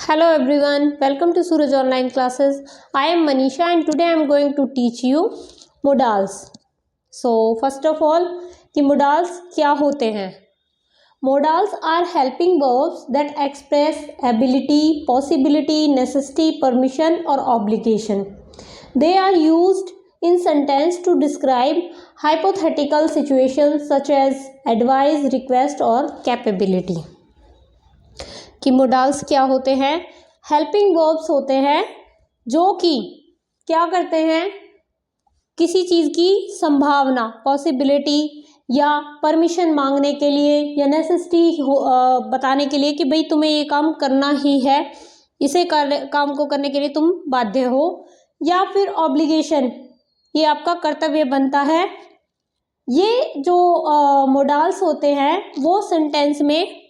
Hello everyone, welcome to Suraj Online Classes. I am Manisha and today I am going to teach you modals. So first of all, कि modals क्या होते हैं? Modals are helping verbs that express ability, possibility, necessity, permission or obligation. They are used in sentence to describe hypothetical situations such as advice, request or capability. कि modals क्या होते हैं? Helping verbs होते हैं जो कि क्या करते हैं, किसी चीज़ की संभावना, पॉसिबिलिटी या परमिशन मांगने के लिए या नेसेसिटी बताने के लिए कि भाई तुम्हें ये काम करना ही है, इसे काम को करने के लिए तुम बाध्य हो, या फिर ऑब्लिगेशन, ये आपका कर्तव्य बनता है। ये जो मोडाल्स होते हैं वो सेंटेंस में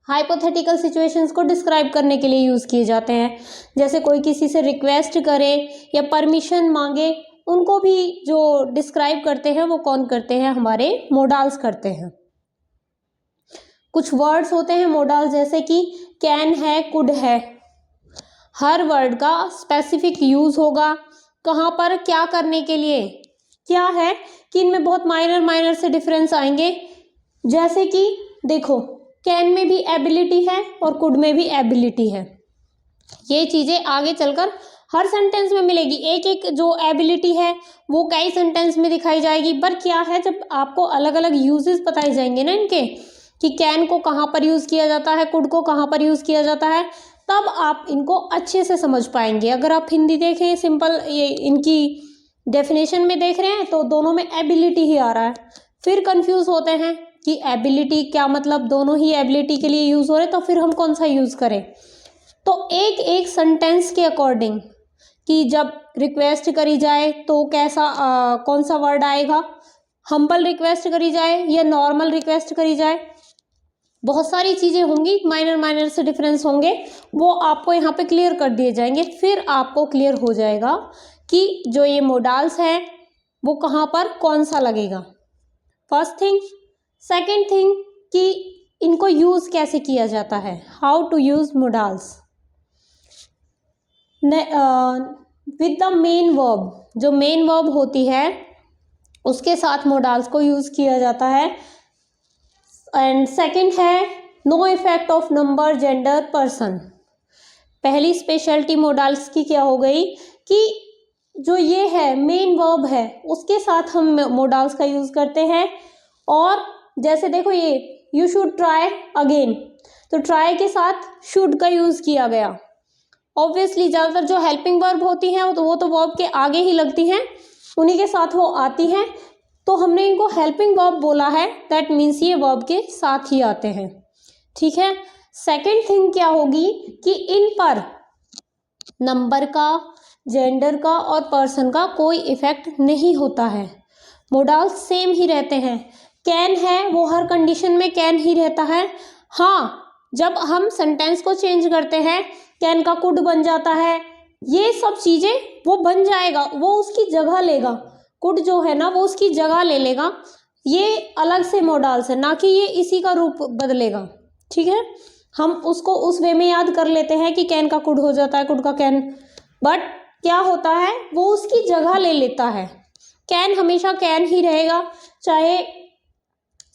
हाइपोथेटिकल सिचुएशंस को डिस्क्राइब करने के लिए यूज़ किए जाते हैं। जैसे कोई किसी से रिक्वेस्ट करे या परमिशन मांगे, उनको भी जो डिस्क्राइब करते हैं वो कौन करते हैं? हमारे मोडाल्स करते हैं। कुछ वर्ड्स होते हैं मोडाल्स, जैसे कि कैन है, कुड है। हर वर्ड का स्पेसिफिक यूज़ होगा, कहाँ पर, क्या करने के लिए। क्या है कि इनमें बहुत माइनर से डिफरेंस आएंगे। जैसे कि देखो, कैन में भी एबिलिटी है और कुड में भी एबिलिटी है। ये चीज़ें आगे चलकर हर सेंटेंस में मिलेगी। एक एक जो एबिलिटी है वो कई सेंटेंस में दिखाई जाएगी। पर क्या है, जब आपको अलग अलग यूजेस बताए जाएंगे ना इनके, कि कैन को कहाँ पर यूज़ किया जाता है, कुड को कहाँ पर यूज़ किया जाता है, तब आप इनको अच्छे से समझ पाएंगे। अगर आप हिंदी देखें, सिंपल ये इनकी डेफिनेशन में देख रहे हैं तो दोनों में एबिलिटी ही आ रहा है, फिर कंफ्यूज होते हैं कि एबिलिटी क्या मतलब, दोनों ही एबिलिटी के लिए यूज़ हो रहे, तो फिर हम कौन सा यूज़ करें। तो एक एक सेंटेंस के अकॉर्डिंग कि जब रिक्वेस्ट करी जाए तो कैसा कौन सा वर्ड आएगा, हम्बल रिक्वेस्ट करी जाए या नॉर्मल रिक्वेस्ट करी जाए, बहुत सारी चीज़ें होंगी, माइनर से डिफरेंस होंगे, वो आपको यहाँ पे क्लियर कर दिए जाएंगे। फिर आपको क्लियर हो जाएगा कि जो ये मोडाल्स हैं वो कहाँ पर कौन सा लगेगा। First thing. सेकेंड थिंग कि इनको यूज़ कैसे किया जाता है, how to use modals with the main verb. जो मेन वर्ब होती है उसके साथ मोडाल्स को यूज़ किया जाता है। एंड सेकेंड है no effect of number, gender, person. पहली स्पेशलिटी मोडाल्स की क्या हो गई कि जो ये है मेन वर्ब है उसके साथ हम मोडाल्स का यूज़ करते हैं। और जैसे देखो, ये यू शुड ट्राई अगेन, तो ट्राई के साथ शुड का यूज़ किया गया। ऑब्वियसली ज़्यादातर जो हेल्पिंग वर्ब होती हैं वो तो वर्ब के आगे ही लगती हैं, उन्हीं के साथ वो आती हैं, तो हमने इनको हेल्पिंग वर्ब बोला है। दैट मीन्स ये वर्ब के साथ ही आते हैं। ठीक है। सेकेंड थिंग क्या होगी कि इन पर नंबर का, जेंडर का और पर्सन का कोई इफेक्ट नहीं होता है। मोडाल्स सेम ही रहते हैं। कैन है वो हर कंडीशन में कैन ही रहता है। हाँ, जब हम सेंटेंस को चेंज करते हैं, कैन का कुड बन जाता है, ये सब चीज़ें वो बन जाएगा, वो उसकी जगह लेगा। कुड जो है ना वो उसकी जगह ले लेगा। ये अलग से मोडाल्स है, ना कि ये इसी का रूप बदलेगा। ठीक है। हम उसको उस वे में याद कर लेते हैं कि कैन का कुड हो जाता है, कुड का कैन, बट क्या होता है वो उसकी जगह ले लेता है। कैन हमेशा कैन ही रहेगा, चाहे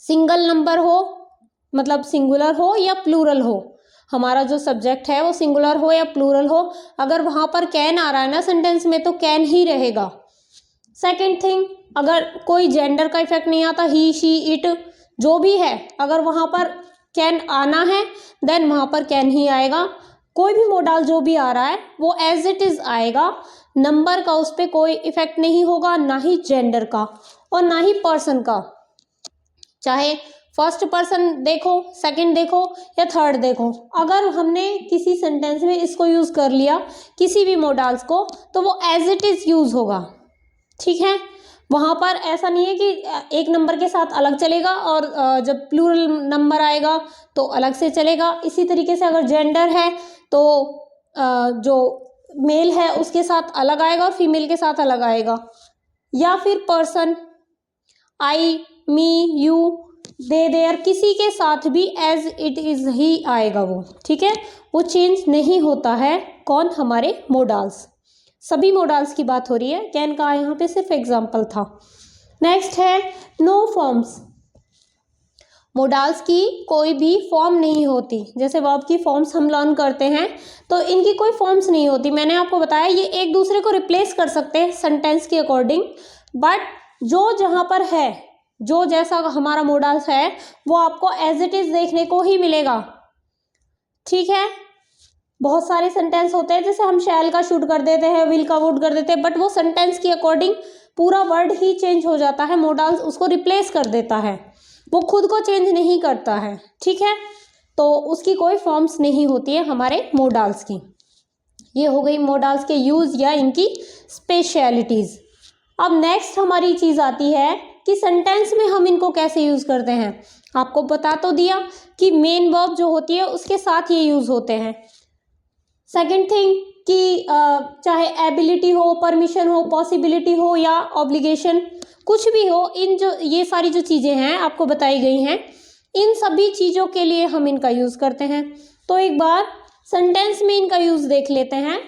सिंगल नंबर हो, मतलब सिंगुलर हो या प्लूरल हो। हमारा जो सब्जेक्ट है वो सिंगुलर हो या प्लूरल हो, अगर वहाँ पर कैन आ रहा है ना सेंटेंस में तो कैन ही रहेगा। सेकेंड थिंग, अगर कोई जेंडर का इफेक्ट नहीं आता, ही, शी, इट जो भी है, अगर वहाँ पर कैन आना है देन वहाँ पर कैन ही आएगा। कोई भी मोडाल जो भी आ रहा है वो एज इट इज़ आएगा। नंबर का उस पर कोई इफेक्ट नहीं होगा, ना ही जेंडर का और ना ही पर्सन का। चाहे फर्स्ट पर्सन देखो, सेकंड देखो या थर्ड देखो, अगर हमने किसी सेंटेंस में इसको यूज़ कर लिया, किसी भी मोडाल्स को, तो वो एज इट इज़ यूज़ होगा। ठीक है। वहाँ पर ऐसा नहीं है कि एक नंबर के साथ अलग चलेगा और जब प्लूरल नंबर आएगा तो अलग से चलेगा। इसी तरीके से अगर जेंडर है तो जो मेल है उसके साथ अलग आएगा और फीमेल के साथ अलग आएगा। या फिर person, I, me, you, they their, किसी के साथ भी एज इट इज ही आएगा वो, ठीक है, वो चेंज नहीं होता है। कौन? हमारे मोडाल्स। सभी मोडाल्स की बात हो रही है, कैन का यहाँ पे सिर्फ एग्जाम्पल था। नेक्स्ट है नो फॉर्म्स। मोडाल्स की कोई भी फॉर्म नहीं होती। जैसे वर्ब की फॉर्म्स हम लर्न करते हैं तो इनकी कोई फॉर्म्स नहीं होती। मैंने आपको बताया ये एक दूसरे को रिप्लेस कर सकते हैं सेंटेंस के अकॉर्डिंग, बट जो जहाँ पर है, जो जैसा हमारा मोडाल्स है वो आपको एज इट इज देखने को ही मिलेगा, ठीक है। बहुत सारे सेंटेंस होते हैं जैसे हम शैल का शुड कर देते हैं, विल का वुड कर देते हैं, बट वो सेंटेंस के अकॉर्डिंग पूरा वर्ड ही चेंज हो जाता है, मोडाल्स उसको रिप्लेस कर देता है, वो खुद को चेंज नहीं करता है, ठीक है। तो उसकी कोई फॉर्म्स नहीं होती है हमारे मोडाल्स की। ये हो गई मोडाल्स के यूज या इनकी स्पेशलिटीज। अब नेक्स्ट हमारी चीज आती है कि सेंटेंस में हम इनको कैसे यूज करते हैं। आपको बता तो दिया कि मेन वर्ब जो होती है उसके साथ ये यूज होते हैं। सेकेंड थिंग कि चाहे एबिलिटी हो, परमिशन हो, पॉसिबिलिटी हो या ऑब्लिगेशन, कुछ भी हो, इन जो ये सारी जो चीज़ें हैं आपको बताई गई हैं, इन सभी चीज़ों के लिए हम इनका यूज़ करते हैं। तो एक बार सेंटेंस में इनका यूज़ देख लेते हैं।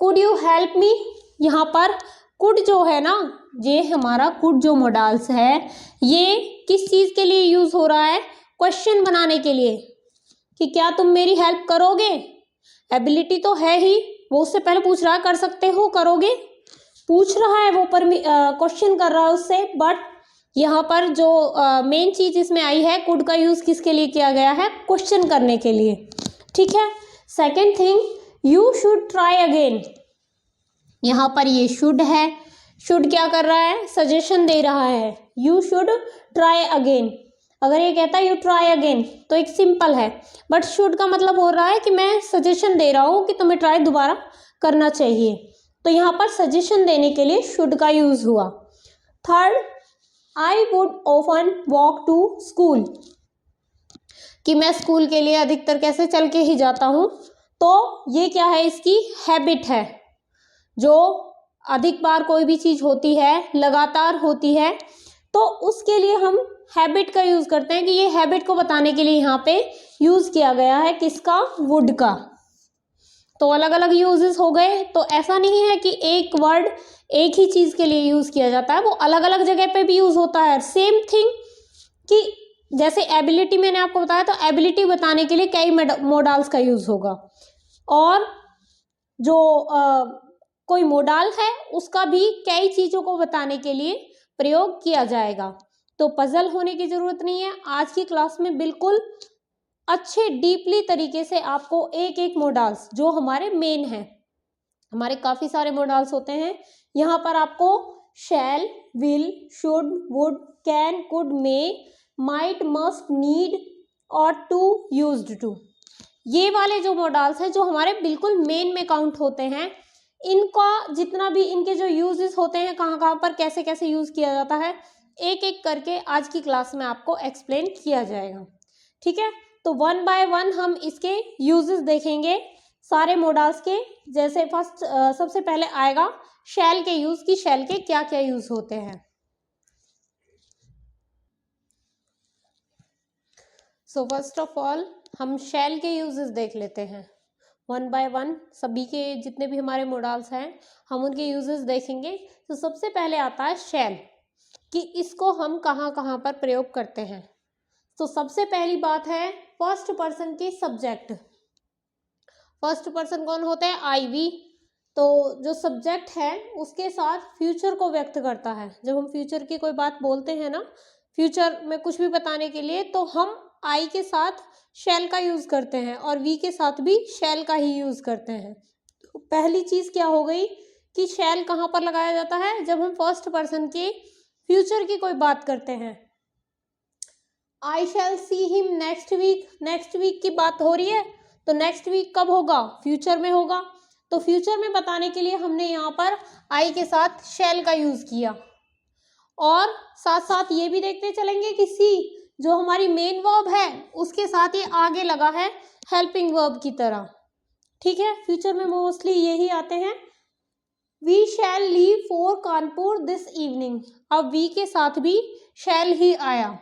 कुड यू हेल्प मी, यहाँ पर कुड जो है ना, ये हमारा कुड जो मोडाल्स है ये किस चीज़ के लिए यूज़ हो रहा है? क्वेश्चन बनाने के लिए कि क्या तुम मेरी हेल्प करोगे। एबिलिटी तो है ही, वो उससे पहले पूछ रहा है कर सकते हो, करोगे, पूछ रहा है वो, पर क्वेश्चन कर रहा है उससे। बट यहाँ पर जो मेन चीज इसमें आई है, कुड का यूज किसके लिए किया गया है? क्वेश्चन करने के लिए, ठीक है। Second thing, you should try again. यहाँ पर ये शुड है, शुड क्या कर रहा है? सजेशन दे रहा है, यू शुड ट्राई अगेन। अगर ये कहता है यू ट्राई अगेन तो एक सिंपल है, बट शुड का मतलब हो रहा है कि मैं सजेशन दे रहा हूँ कि तुम्हें ट्राई दोबारा करना चाहिए, तो यहाँ पर सजेशन देने के लिए शुड का यूज हुआ। Third, I would often walk to school, कि मैं स्कूल के लिए अधिकतर कैसे चल के ही जाता हूँ, तो ये क्या है? इसकी हैबिट है। जो अधिक बार कोई भी चीज होती है, लगातार होती है, तो उसके लिए हम हैबिट का यूज करते हैं, कि ये हैबिट को बताने के लिए यहाँ पे यूज किया गया है किसका? वुड का। तो अलग अलग यूजेस हो गए। तो ऐसा नहीं है कि एक वर्ड एक ही चीज के लिए यूज किया जाता है, वो अलग अलग जगह पे भी यूज होता है। सेम थिंग कि जैसे एबिलिटी मैंने आपको बताया, तो एबिलिटी बताने के लिए कई मोडाल्स का यूज होगा, और जो कोई मोडाल है उसका भी कई चीजों को बताने के लिए प्रयोग किया जाएगा। तो पजल होने की जरूरत नहीं है। आज की क्लास में बिल्कुल अच्छे डीपली तरीके से आपको एक एक मोडाल्स जो हमारे मेन हैं, हमारे काफी सारे मोडाल्स होते हैं, यहाँ पर आपको shall, will, should, would, can, could, may, might, must, need और टू, यूज्ड टू, ये वाले जो मोडाल्स हैं जो हमारे बिल्कुल मेन में काउंट होते हैं, इनका जितना भी इनके जो यूजेस होते हैं, कहाँ कहाँ पर कैसे कैसे यूज किया जाता है, एक एक करके आज की क्लास में आपको एक्सप्लेन किया जाएगा, ठीक है। तो वन बाय वन हम इसके यूजेस देखेंगे सारे मोडाल्स के। जैसे फर्स्ट सबसे पहले आएगा शैल के यूज, की शैल के क्या क्या यूज होते हैं। सो फर्स्ट ऑफ ऑल हम शैल के यूजेस देख लेते हैं वन बाय वन। सभी के जितने भी हमारे मोडाल्स हैं हम उनके यूजेस देखेंगे। तो सबसे पहले आता है शैल, कि इसको हम कहाँ कहाँ पर प्रयोग करते हैं। तो सबसे पहली बात है फर्स्ट पर्सन के सब्जेक्ट। फर्स्ट पर्सन कौन होते हैं? आई, वी। तो जो सब्जेक्ट है उसके साथ फ्यूचर को व्यक्त करता है। जब हम फ्यूचर की कोई बात बोलते हैं ना, फ्यूचर में कुछ भी बताने के लिए, तो हम आई के साथ शैल का यूज करते हैं और वी के साथ भी शैल का ही यूज करते हैं। तो पहली चीज क्या हो गई कि शैल कहाँ पर लगाया जाता है? जब हम फर्स्ट पर्सन के फ्यूचर की कोई बात करते हैं। I shall see him next week, next week की बात हो रही है, तो नेक्स्ट वीक कब होगा? फ्यूचर में होगा। तो फ्यूचर में बताने के लिए हमने यहाँ पर आई के साथ शैल का यूज किया। और साथ साथ ये भी देखते चलेंगे कि सी जो हमारी मेन वर्ब है उसके साथ ये आगे लगा है हेल्पिंग वर्ब की तरह, ठीक है। फ्यूचर में मोस्टली यही आते हैं। We shall leave for Kanpur this evening, अब वी के साथ भी शैल ही आया,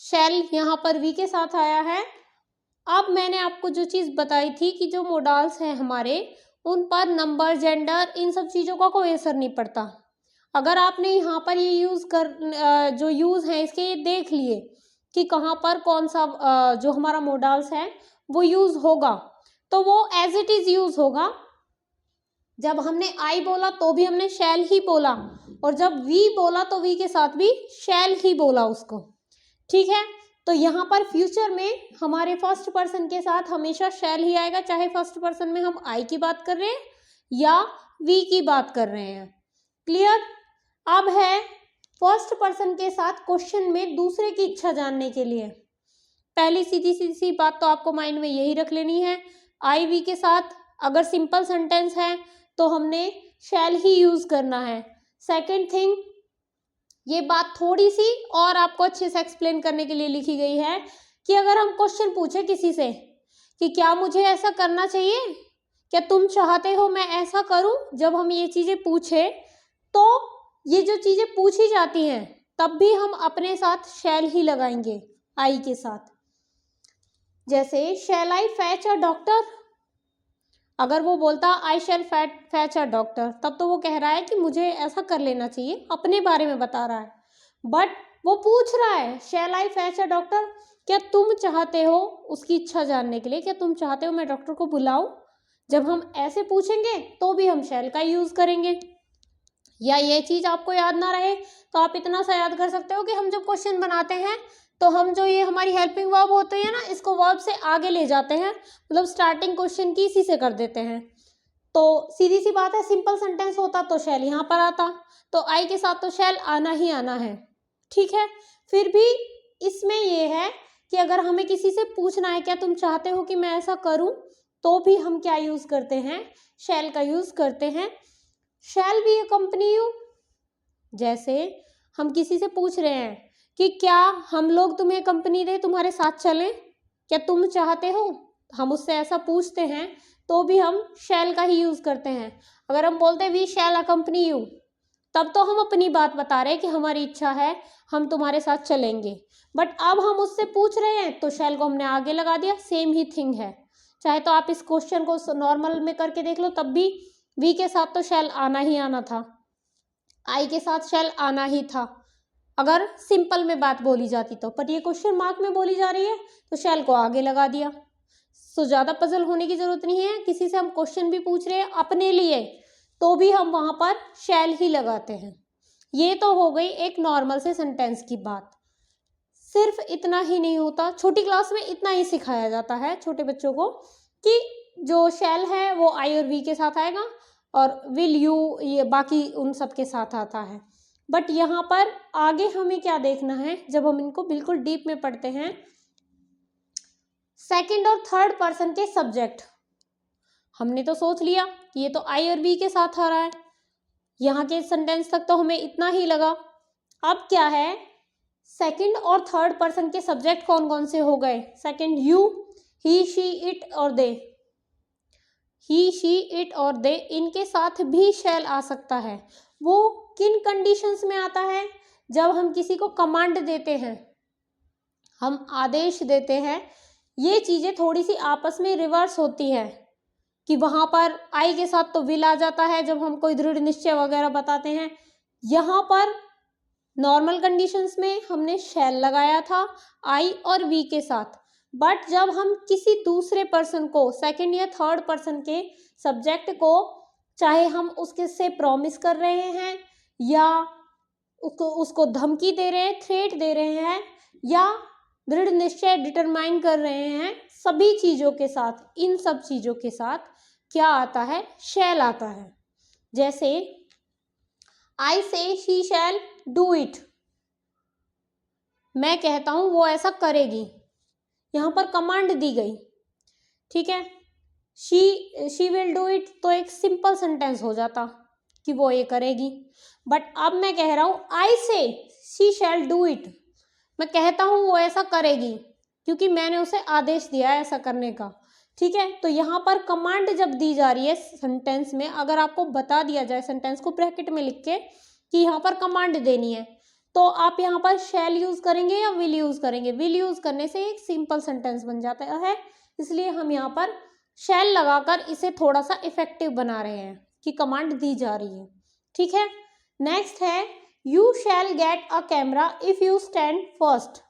शैल यहाँ पर वी के साथ आया है। अब मैंने आपको जो चीज़ बताई थी कि जो मोडाल्स हैं हमारे, उन पर नंबर, जेंडर, इन सब चीज़ों का कोई असर नहीं पड़ता। अगर आपने यहाँ पर ये जो यूज़ हैं इसके ये देख लिए कि कहाँ पर कौन सा जो हमारा मोडाल्स है वो यूज़ होगा, तो वो एज इट इज़ यूज़ होगा। जब हमने आई बोला तो भी हमने शैल ही बोला, और जब वी बोला तो वी के साथ भी शैल ही बोला उसको। ठीक है, तो यहाँ पर फ्यूचर में हमारे फर्स्ट पर्सन के साथ हमेशा शैल ही आएगा, चाहे फर्स्ट पर्सन में हम आई की बात कर रहे हैं या वी की बात कर रहे हैं। क्लियर? अब है फर्स्ट पर्सन के साथ क्वेश्चन में दूसरे की इच्छा जानने के लिए पहली सीधी सी बात तो आपको माइंड में यही रख लेनी है, आई वी के साथ अगर सिंपल सेंटेंस है तो हमने शैल ही यूज करना है। सेकंड थिंग, ये बात थोड़ी सी और आपको अच्छे से एक्सप्लेन करने के लिए लिखी गई है कि अगर हम क्वेश्चन पूछे किसी से कि क्या मुझे ऐसा करना चाहिए, क्या तुम चाहते हो मैं ऐसा करूं, जब हम ये चीजें पूछे तो ये जो चीजें पूछी जाती हैं तब भी हम अपने साथ शैल ही लगाएंगे आई के साथ। जैसे शैल आई फैच अ डॉक्टर, अगर वो बोलता आई शैल फैच अ डॉक्टर, तब तो वो कह रहा है कि मुझे ऐसा कर लेना चाहिए, अपने बारे में बता रहा है। बट वो पूछ रहा है shall I fetch a doctor, क्या तुम चाहते हो, उसकी इच्छा जानने के लिए, क्या तुम चाहते हो मैं डॉक्टर को बुलाऊं। जब हम ऐसे पूछेंगे तो भी हम शैल का यूज करेंगे। या ये चीज आपको याद ना रहे तो आप इतना सा याद कर सकते हो कि हम जब क्वेश्चन बनाते हैं तो हम जो ये हमारी हेल्पिंग वर्ब होती है ना, इसको वर्ब से आगे ले जाते हैं, मतलब स्टार्टिंग क्वेश्चन की इसी से कर देते हैं। तो सीधी सी बात है, सिंपल सेंटेंस होता तो शैल यहाँ पर आता, तो आई के साथ तो शैल आना ही आना है। ठीक है, फिर भी इसमें ये है कि अगर हमें किसी से पूछना है क्या तुम चाहते हो कि मैं ऐसा करूं, तो भी हम क्या यूज करते हैं, शैल का यूज करते हैं। शैल बी अकम्पनी यू, जैसे हम किसी से पूछ रहे हैं कि क्या हम लोग तुम्हें कंपनी दे, तुम्हारे साथ चलें, क्या तुम चाहते हो, हम उससे ऐसा पूछते हैं तो भी हम शैल का ही यूज करते हैं। अगर हम बोलते हैं वी शैल अकम्पनी यू, तब तो हम अपनी बात बता रहे हैं कि हमारी इच्छा है, हम तुम्हारे साथ चलेंगे। बट अब हम उससे पूछ रहे हैं तो शैल को हमने आगे लगा दिया, सेम ही थिंग है। चाहे तो आप इस क्वेश्चन को नॉर्मल में करके देख लो, तब भी वी के साथ तो शैल आना ही आना था, आई के साथ शैल आना ही था अगर सिंपल में बात बोली जाती तो। पर ये क्वेश्चन मार्क में बोली जा रही है तो शैल को आगे लगा दिया। सो ज़्यादा पजल होने की जरूरत नहीं है, किसी से हम क्वेश्चन भी पूछ रहे हैं अपने लिए तो भी हम वहां पर शैल ही लगाते हैं। ये तो हो गई एक नॉर्मल से सेंटेंस की बात। सिर्फ इतना ही नहीं होता, छोटी क्लास में इतना ही सिखाया जाता है छोटे बच्चों को कि जो शैल है वो आई और वी के साथ आएगा और विल यू ये बाकी उन सब के साथ आता है। बट यहाँ पर आगे हमें क्या देखना है जब हम इनको बिल्कुल डीप में पढ़ते हैं, सेकंड और थर्ड पर्सन के सब्जेक्ट। हमने तो सोच लिया कि ये तो आई और वी के साथ आ रहा है, यहाँ के सेंटेंस तक तो हमें इतना ही लगा। अब क्या है, सेकंड और थर्ड पर्सन के सब्जेक्ट कौन कौन से हो गए। Second you, he she it और दे, ही शी इट और दे, इनके साथ भी शैल आ सकता है। वो किन कंडीशंस में आता है, जब हम किसी को कमांड देते हैं, हम आदेश देते हैं। ये चीजें थोड़ी सी आपस में रिवर्स होती है कि वहां पर आई के साथ तो विल आ जाता है जब हम कोई दृढ़ निश्चय वगैरह बताते हैं। यहाँ पर नॉर्मल कंडीशंस में हमने शैल लगाया था आई और वी के साथ। बट जब हम किसी दूसरे पर्सन को, सेकंड या थर्ड पर्सन के सब्जेक्ट को, चाहे हम उसके से प्रॉमिस कर रहे हैं या उसको धमकी दे रहे हैं, थ्रेट दे रहे हैं, या दृढ़ निश्चय डिटरमाइन कर रहे हैं, सभी चीजों के साथ, इन सब चीजों के साथ क्या आता है, शैल आता है। जैसे आई से शी शैल डू इट, मैं कहता हूं वो ऐसा करेगी, यहां पर कमांड दी गई। ठीक है, शी विल डू इट तो एक सिंपल सेंटेंस हो जाता कि वो ये करेगी। बट अब मैं कह रहा हूं आई से शी शैल डू इट, मैं कहता हूं वो ऐसा करेगी क्योंकि मैंने उसे आदेश दिया है ऐसा करने का। ठीक है, तो यहाँ पर कमांड जब दी जा रही है सेंटेंस में, अगर आपको बता दिया जाए सेंटेंस को ब्रैकेट में लिख के कि यहाँ पर कमांड देनी है, तो आप यहाँ पर शैल यूज करेंगे या विल यूज करेंगे? विल यूज करने से एक सिंपल सेंटेंस बन जाता है, इसलिए हम यहाँ पर शैल लगाकर इसे थोड़ा सा इफेक्टिव बना रहे हैं कि कमांड दी जा रही है। ठीक है, नेक्स्ट है you shall get a camera if you stand first.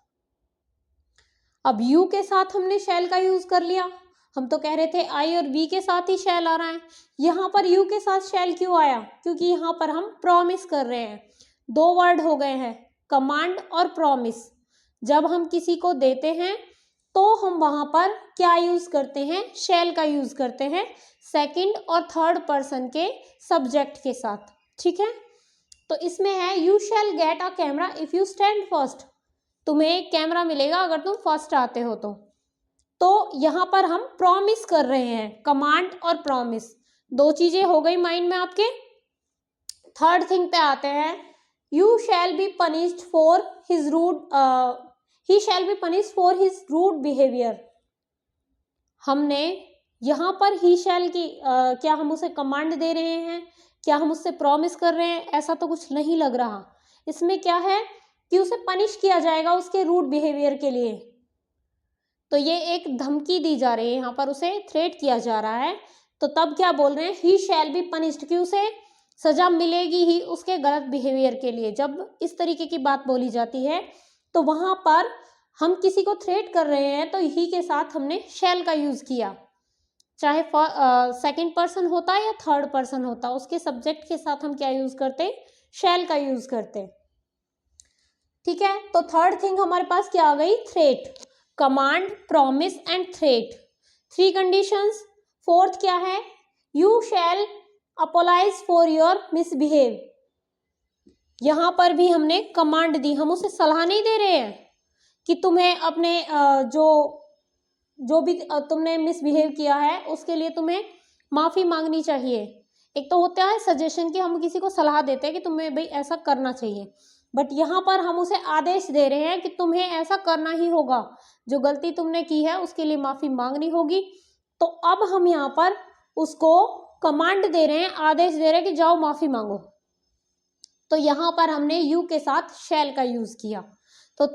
अब यू के साथ हमने शैल का यूज कर लिया, हम तो कह रहे थे आई और बी के साथ ही शैल आ रहा है, यहाँ पर यू के साथ शैल क्यों आया? क्योंकि यहाँ पर हम प्रॉमिस कर रहे हैं, दो वर्ड हो गए हैं, कमांड और प्रॉमिस। जब हम किसी को देते हैं तो हम वहां पर क्या यूज करते हैं? शैल का यूज करते हैं सेकंड और थर्ड पर्सन के सब्जेक्ट के साथ। ठीक है, तो इसमें है you shall get a camera if you stand first, तुम्हें कैमरा मिलेगा अगर तुम फर्स्ट आते हो तो यहाँ पर हम प्रॉमिस कर रहे हैं, कमांड और प्रॉमिस, दो चीजें हो गई माइंड में आपके। थर्ड थिंग पे आते हैं, you shall be punished for his rude, he shall be punished for his rude behaviour. हमने यहाँ पर ही शैल की क्या हम उसे कमांड दे रहे हैं, क्या हम उससे प्रॉमिस कर रहे हैं? ऐसा तो कुछ नहीं लग रहा। इसमें क्या है कि उसे पनिश किया जाएगा उसके रूड बिहेवियर के लिए, तो ये एक धमकी दी जा रही है, यहाँ पर उसे थ्रेट किया जा रहा है। तो तब क्या बोल रहे हैं? ही शैल बी पनिश्ड, कि उसे सजा मिलेगी ही उसके गलत बिहेवियर के लिए। जब इस तरीके की बात बोली जाती है तो वहां पर हम किसी को थ्रेट कर रहे हैं तो ही के साथ हमने शैल का यूज किया, चाहे सेकंड पर्सन होता है या थर्ड पर्सन होता, उसके सब्जेक्ट के साथ हम क्या यूज करते? शैल का यूज करते। ठीक है, तो थर्ड थिंग हमारे पास क्या आ गई? Threat, command, promise and threat, three conditions. Fourth क्या है? You shall apologise for your misbehave. यहां पर भी हमने कमांड दी, हम उसे सलाह नहीं दे रहे हैं कि तुम्हें अपने जो भी तुमने मिसबिहेव किया है उसके लिए तुम्हें माफी मांगनी चाहिए। एक तो होता है सजेशन कि हम किसी को सलाह देते हैं कि तुम्हें भाई ऐसा करना चाहिए, बट यहाँ पर हम उसे आदेश दे रहे हैं कि तुम्हें ऐसा करना ही होगा, जो गलती तुमने की है उसके लिए माफी मांगनी होगी। तो अब हम यहाँ पर उसको कमांड दे रहे हैं, आदेश दे रहे हैं कि जाओ माफी मांगो। तो यहाँ पर हमने यू के साथ शैल का यूज किया। तो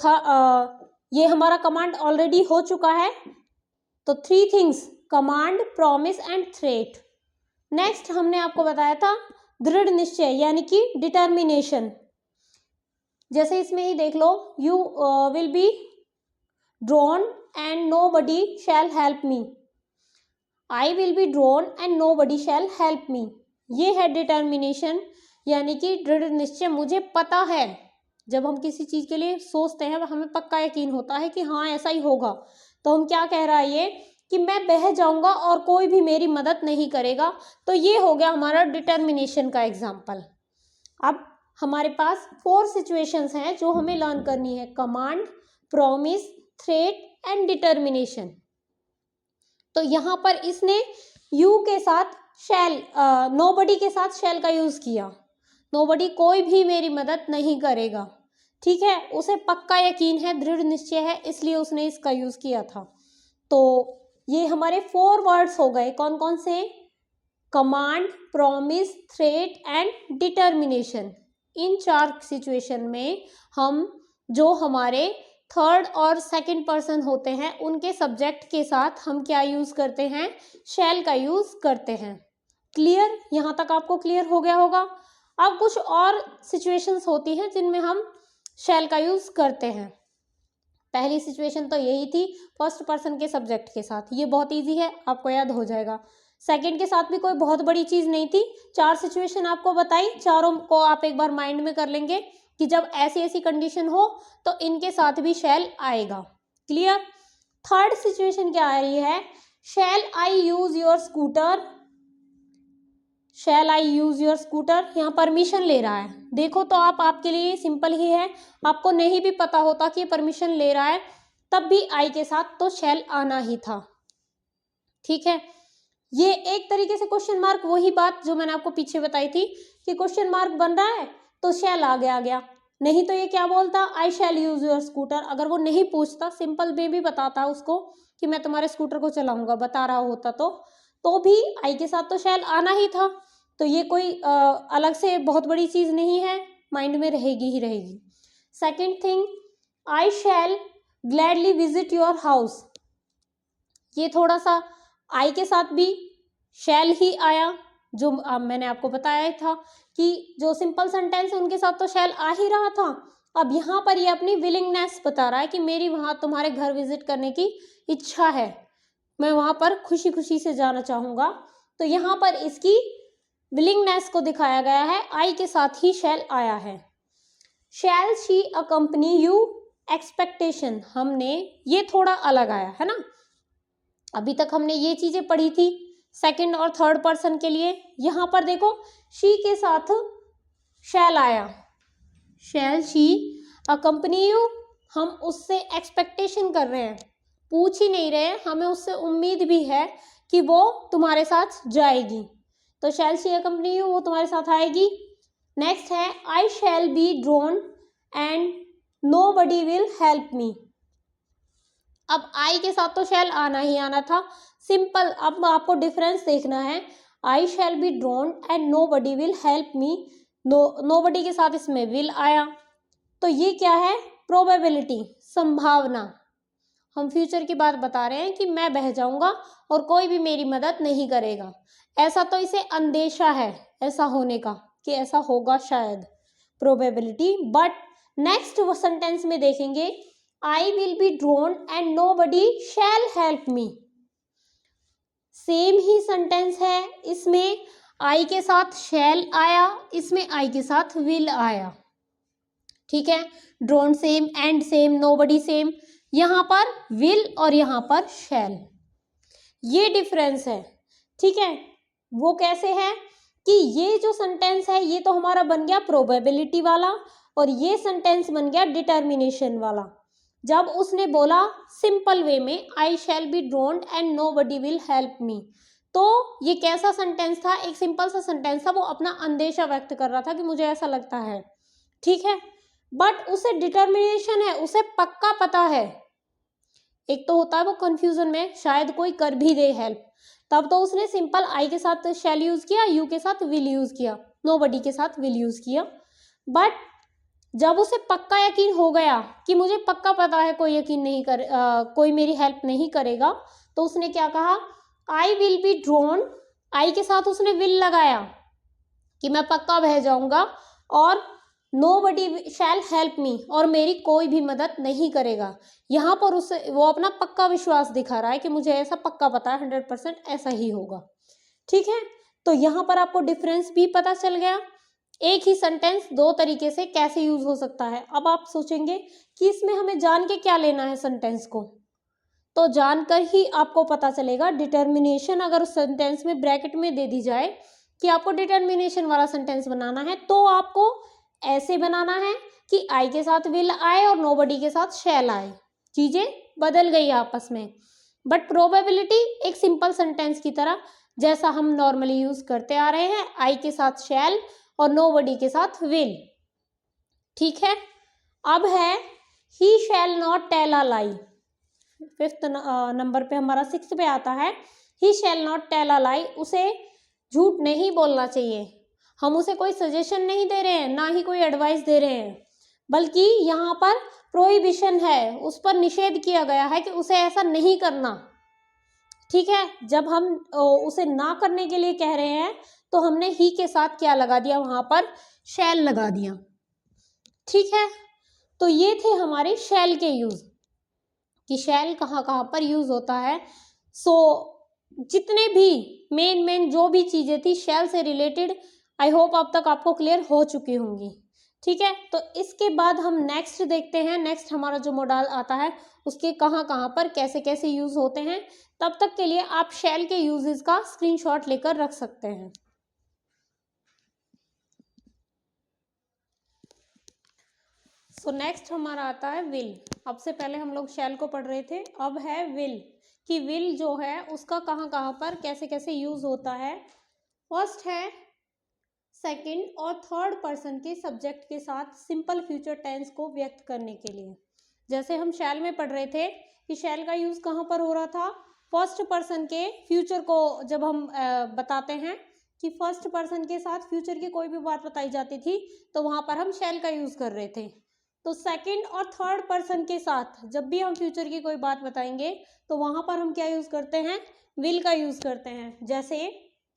ये हमारा कमांड ऑलरेडी हो चुका है। तो three things, command, promise and threat. Next हमने आपको बताया था दृढ़ निश्चय, यानी कि डिटर्मिनेशन। जैसे इसमें ही देख लो, you will be drawn and nobody shall help me, I will be drawn and nobody shall help me. ये है डिटर्मिनेशन, यानी कि दृढ़ निश्चय, मुझे पता है। जब हम किसी चीज के लिए सोचते हैं हमें पक्का यकीन होता है कि हाँ ऐसा ही होगा, तो हम क्या कह रहा है ये कि मैं बह जाऊंगा और कोई भी मेरी मदद नहीं करेगा। तो ये हो गया हमारा डिटर्मिनेशन का एग्जाम्पल। अब हमारे पास 4 सिचुएशंस हैं जो हमें लर्न करनी है, command, promise, threat and determination. तो यहाँ पर इसने यू के साथ शैल, नोबडी के साथ शैल का यूज किया। नोबडी, कोई भी मेरी मदद नहीं करेगा। ठीक है, उसे पक्का यकीन है, दृढ़ निश्चय है, इसलिए उसने इसका यूज किया था। तो ये हमारे 4 वर्ड्स हो गए, कौन कौन से? Command, promise, threat and determination. In 4 situation में हम जो हमारे थर्ड और सेकंड पर्सन होते हैं उनके सब्जेक्ट के साथ हम क्या यूज करते हैं? शैल का यूज करते हैं। क्लियर? यहाँ तक आपको क्लियर हो गया होगा। अब कुछ और सिचुएशंस होती हैं जिनमें हम शैल का यूज करते हैं। पहली सिचुएशन तो यही थी, फर्स्ट पर्सन के सब्जेक्ट के साथ, ये बहुत इजी है, आपको याद हो जाएगा। सेकंड के साथ भी कोई बहुत बड़ी चीज नहीं थी, 4 सिचुएशन आपको बताई, चारों को आप एक बार माइंड में कर लेंगे कि जब ऐसी ऐसी कंडीशन हो तो इनके साथ भी शैल आएगा। क्लियर? थर्ड सिचुएशन क्या आ रही है? Shall I use your scooter, shall I use your scooter, यहाँ परमिशन ले रहा है। देखो तो आपके लिए सिंपल ही है, आपको नहीं भी पता होता कि परमिशन ले रहा है तब भी आई के साथ तो शैल आना ही था। ठीक है, ये एक तरीके से क्वेश्चन मार्क, वही बात जो मैंने आपको पीछे बताई थी कि क्वेश्चन मार्क बन रहा है तो शैल आ गया, नहीं तो ये क्या बोलता? आई शैल यूज योर स्कूटर। अगर वो नहीं पूछता, सिंपल वे भी बताता उसको कि मैं तुम्हारे स्कूटर को चलाऊंगा, बता रहा होता तो भी आई के साथ तो शैल आना ही था। तो ये कोई अलग से बहुत बड़ी चीज नहीं है, माइंड में रहेगी ही रहेगी। Second thing, I shall gladly visit your house, ये थोड़ा सा आई के साथ भी शैल ही आया, जो मैंने आपको बताया था कि जो सिंपल सेंटेंस है उनके साथ तो शैल आ ही रहा था। अब यहाँ पर ये अपनी विलिंगनेस बता रहा है कि मेरी वहाँ तुम्हारे घर विजिट करने की इच्छा है, मैं वहाँ पर खुशी खुशी से जाना चाहूँगा। तो यहाँ पर इसकी विलिंगनेस को दिखाया गया है, आई के साथ ही शैल आया है। शैल शी अकम्पनी यू, एक्सपेक्टेशन, हमने ये थोड़ा अलग आया है ना, अभी तक हमने ये चीजें पढ़ी थी सेकंड और थर्ड पर्सन के लिए। यहाँ पर देखो शी के साथ शैल आया, शैल शी अकम्पनी यू, हम उससे एक्सपेक्टेशन कर रहे हैं, पूछ ही नहीं रहे हैं, हमें उससे उम्मीद भी है कि वो तुम्हारे साथ जाएगी, तो शैल शी अकम्पनी यू, वो तुम्हारे साथ आएगी। नेक्स्ट है I shall be drowned and nobody will help me, अब आई के साथ तो शैल आना ही आना था, सिंपल। अब आपको डिफरेंस देखना है, I shall be drowned and nobody will help me, nobody के साथ इसमें विल आया, तो ये क्या है, प्रोबेबिलिटी, संभावना। हम फ्यूचर की बात बता रहे हैं कि मैं बह जाऊंगा और कोई भी मेरी मदद नहीं करेगा, ऐसा तो इसे अंदेशा है ऐसा होने का कि ऐसा होगा शायद, प्रोबेबिलिटी। बट नेक्स्ट वो सेंटेंस में देखेंगे आई will B drowned and nobody shell help me, same he sentence है, इसमें आई के साथ शैल आया, इसमें आई के साथ विल आया, ठीक है। Drone same, and same, nobody same, यहां पर विल और यहां पर शैल, ये डिफरेंस है, ठीक है। वो कैसे है कि ये जो सेंटेंस है ये तो हमारा बन गया प्रोबेबिलिटी वाला, और ये सेंटेंस बन गया डिटर्मिनेशन वाला। जब उसने बोला सिंपल वे में I shall be drowned and nobody will help me, तो ये कैसा सेंटेंस था, एक सिंपल सा सेंटेंस था, वो अपना अंदेशा व्यक्त कर रहा था कि मुझे ऐसा लगता है, ठीक है। बट उसे डिटर्मिनेशन है, उसे पक्का पता है। एक तो होता है वो कंफ्यूजन में शायद कोई कर भी दे हेल्प, तब तो उसने सिंपल आई के साथ शैल यूज किया, यू के साथ विल यूज किया, नोबडी के साथ विल यूज किया। बट जब उसे पक्का यकीन हो गया कि मुझे पक्का पता है कोई यकीन नहीं कोई मेरी हेल्प नहीं करेगा, तो उसने क्या कहा, आई विल बी ड्रोन, आई के साथ उसने विल लगाया कि मैं पक्का बह जाऊंगा, और नोबडी शैल हेल्प मी, और मेरी कोई भी मदद नहीं करेगा। यहाँ पर उसे वो अपना पक्का विश्वास दिखा रहा है कि मुझे ऐसा पक्का पता है 100% ऐसा ही होगा, ठीक है। तो यहाँ पर आपको डिफरेंस भी पता चल गया, एक ही सेंटेंस दो तरीके से कैसे यूज हो सकता है। अब आप सोचेंगे कि इसमें हमें जान के क्या लेना है सेंटेंस को, तो जानकर ही आपको पता चलेगा। डिटर्मिनेशन अगर उस सेंटेंस में ब्रैकेट में दे दी जाए कि आपको डिटर्मिनेशन वाला सेंटेंस बनाना है, तो आपको ऐसे बनाना है कि आई के साथ विल आए और नोबडी के साथ शैल आए, चीजें बदल गई आपस में। बट प्रोबेबिलिटी एक सिंपल सेंटेंस की तरह जैसा हम नॉर्मली यूज करते आ रहे हैं, आई के साथ शैल और नोबडी के साथ विल, ठीक है। अब है he shall not tell a lie, fifth number पे हमारा 6 पे आता है he shall not tell a लाई, उसे झूठ नहीं बोलना चाहिए। हम उसे कोई सजेशन नहीं दे रहे हैं, ना ही कोई एडवाइस दे रहे हैं, बल्कि यहाँ पर प्रोहिबिशन है, उस पर निषेध किया गया है कि उसे ऐसा नहीं करना, ठीक है। जब हम उसे ना करने के लिए कह रहे हैं तो हमने ही के साथ क्या लगा दिया, वहां पर शैल लगा दिया, ठीक है। तो ये थे हमारे शैल के यूज कि शैल कहाँ कहाँ पर यूज होता है। सो जितने भी मेन जो भी चीजें थी शैल से रिलेटेड, आई होप अब तक आपको क्लियर हो चुकी होंगी, ठीक है। तो इसके बाद हम नेक्स्ट देखते हैं, नेक्स्ट हमारा जो मॉडल आता है उसके कहाँ कहाँ पर कैसे कैसे यूज होते हैं। तब तक के लिए आप शैल के यूजेस का स्क्रीनशॉट लेकर रख सकते हैं। सो नेक्स्ट हमारा आता है विल। अब से पहले हम लोग शैल को पढ़ रहे थे, अब है विल कि विल जो है उसका कहाँ कहाँ पर कैसे कैसे यूज होता है। फर्स्ट है सेकंड और थर्ड पर्सन के सब्जेक्ट के साथ सिंपल फ्यूचर टेंस को व्यक्त करने के लिए। जैसे हम शैल में पढ़ रहे थे कि शैल का यूज कहाँ पर हो रहा था, फर्स्ट पर्सन के फ्यूचर को जब हम बताते हैं कि फर्स्ट पर्सन के साथ फ्यूचर की कोई भी बात बताई जाती थी तो वहां पर हम शैल का यूज कर रहे थे। तो सेकंड और थर्ड पर्सन के साथ जब भी हम फ्यूचर की कोई बात बताएंगे तो वहां पर हम क्या यूज करते हैं, विल का यूज करते हैं। जैसे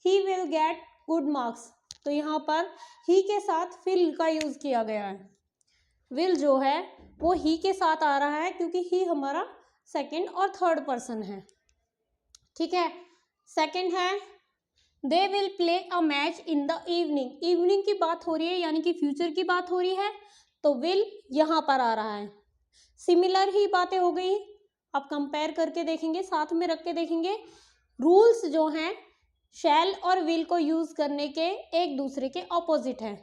he will get good marks, तो यहाँ पर ही के साथ विल का यूज किया गया है। विल जो है वो ही के साथ आ रहा है क्योंकि ही हमारा सेकंड और थर्ड पर्सन है। ठीक है, सेकंड है they will play a match in the evening. Evening की बात हो रही है यानी कि फ्यूचर की बात हो रही है, तो विल यहाँ पर आ रहा है। सिमिलर ही बातें हो गई, आप कंपेयर करके देखेंगे, साथ में रख के देखेंगे। रूल्स जो हैं शैल और विल को यूज करने के एक दूसरे के ऑपोजिट है।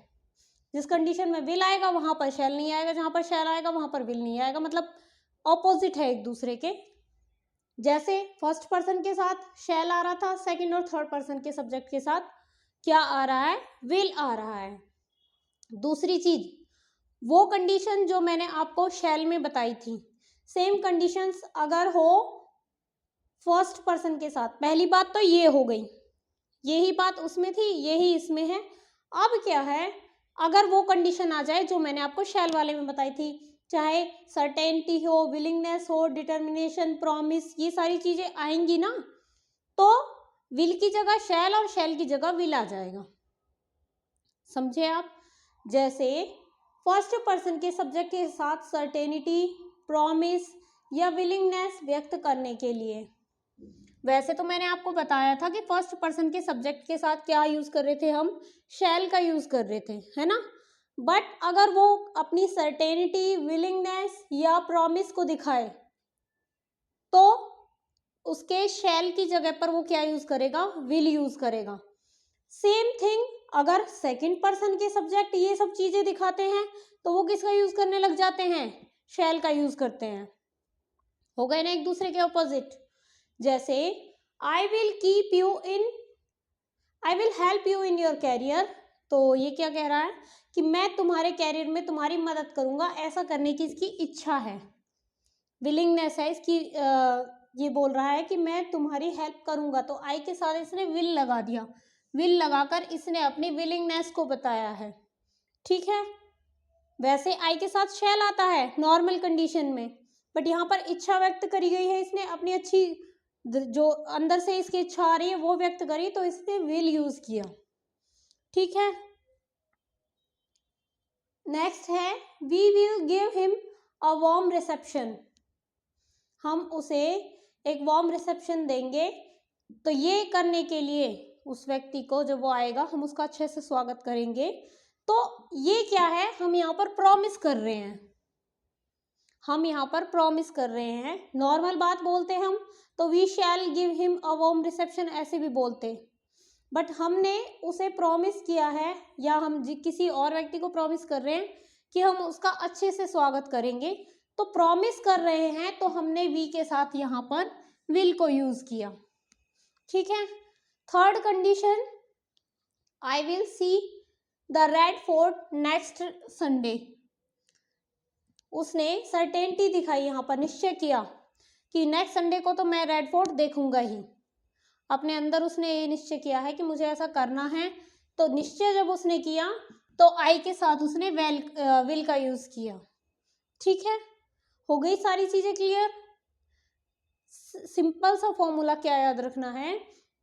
जिस कंडीशन में विल आएगा वहां पर शैल नहीं आएगा, जहां पर शैल आएगा वहां पर विल नहीं आएगा, मतलब ऑपोजिट है एक दूसरे के। जैसे फर्स्ट पर्सन के साथ शैल आ रहा था, सेकंड और थर्ड पर्सन के सब्जेक्ट के साथ क्या आ रहा है, विल आ रहा है। दूसरी चीज, वो कंडीशन जो मैंने आपको शैल में बताई थी, सेम कंडीशंस अगर हो फर्स्ट पर्सन के साथ, पहली बात तो ये हो गई, यही बात उसमें थी, यही इसमें है। अब क्या है, अगर वो कंडीशन आ जाए जो मैंने आपको शैल वाले में बताई थी, चाहे सर्टेनिटी हो, विलिंगनेस हो, डिटर्मिनेशन, प्रॉमिस, ये सारी चीजें आएंगी ना, तो विल की जगह शैल और शैल की जगह विल आ जाएगा। समझे आप? जैसे फर्स्ट पर्सन के सब्जेक्ट के साथ सर्टेनिटी, प्रॉमिस या विलिंगनेस व्यक्त करने के लिए, वैसे तो मैंने आपको बताया था कि फर्स्ट पर्सन के सब्जेक्ट के साथ क्या यूज कर रहे थे, हम शैल का यूज कर रहे थे, है ना। बट अगर वो अपनी सर्टेनिटी, विलिंगनेस या प्रॉमिस को दिखाए तो उसके शैल की जगह पर वो क्या यूज करेगा, विल यूज करेगा। सेम थिंग अगर सेकंड पर्सन के सब्जेक्ट ये सब चीजें दिखाते हैं तो वो किसका यूज करने लग जाते हैं, शैल का यूज करते हैं। हो गए ना एक दूसरे के ऑपोजिट। जैसे I will keep you in, I will help you in your career, तो ये क्या कह रहा है कि मैं तुम्हारे कैरियर में तुम्हारी मदद करूंगा, ऐसा करने की इसकी इच्छा है, विलिंगनेस है इसकी। ये बोल रहा है कि मैं तुम्हारी हेल्प करूंगा, तो आई के साथ इसने विल लगा दिया, विल लगाकर इसने अपनी विलिंगनेस को बताया है। ठीक है, वैसे आई के साथ शैल आता है नॉर्मल कंडीशन में, बट यहाँ पर इच्छा व्यक्त करी गई है, इसने अपनी अच्छी जो अंदर से इसकी इच्छा आ रही है वो व्यक्त करी, तो इसने विल यूज किया। ठीक है, नेक्स्ट है we will give him a warm reception, हम उसे एक वार्म रिसेप्शन देंगे। तो ये करने के लिए उस व्यक्ति को जब वो आएगा हम उसका अच्छे से स्वागत करेंगे। तो ये क्या है, हम यहाँ पर प्रॉमिस कर रहे हैं, हम यहाँ पर प्रॉमिस कर रहे हैं। नॉर्मल बात बोलते हम तो we shall give him a warm reception ऐसे भी बोलते, बट हमने उसे प्रॉमिस किया है या हम किसी और व्यक्ति को प्रॉमिस कर रहे हैं कि हम उसका अच्छे से स्वागत करेंगे, तो प्रॉमिस कर रहे हैं तो हमने वी के साथ यहाँ पर विल को यूज किया। ठीक है, third condition, I will see the red fort next Sunday, उसने सर्टेनिटी दिखाई, यहाँ पर निश्चय किया कि नेक्स्ट संडे को तो मैं रेड फोर्ट देखूंगा ही, अपने अंदर उसने ये निश्चय किया है कि मुझे ऐसा करना है। तो निश्चय जब उसने किया तो आई के साथ उसने विल का यूज किया। ठीक है, हो गई सारी चीजें क्लियर। सिंपल सा फॉर्मूला क्या याद रखना है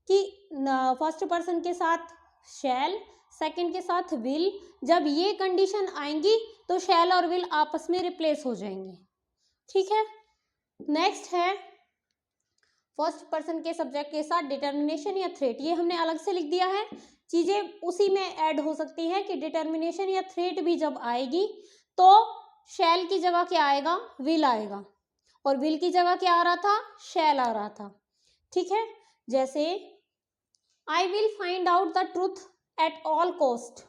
कि फर्स्ट पर्सन के साथ शैल, सेकंड के साथ विल, जब ये कंडीशन आएंगी तो शैल और विल आपस में रिप्लेस हो जाएंगे। ठीक है, नेक्स्ट है फर्स्ट पर्सन के सब्जेक्ट के साथ डिटर्मिनेशन या थ्रेट, ये हमने अलग से लिख दिया है, चीजें उसी में ऐड हो सकती हैं कि डिटर्मिनेशन या थ्रेट भी जब आएगी तो शैल की जगह क्या आएगा, विल आएगा, और विल की जगह क्या आ रहा था, शैल आ रहा था। ठीक है, जैसे I will find out the truth at all cost,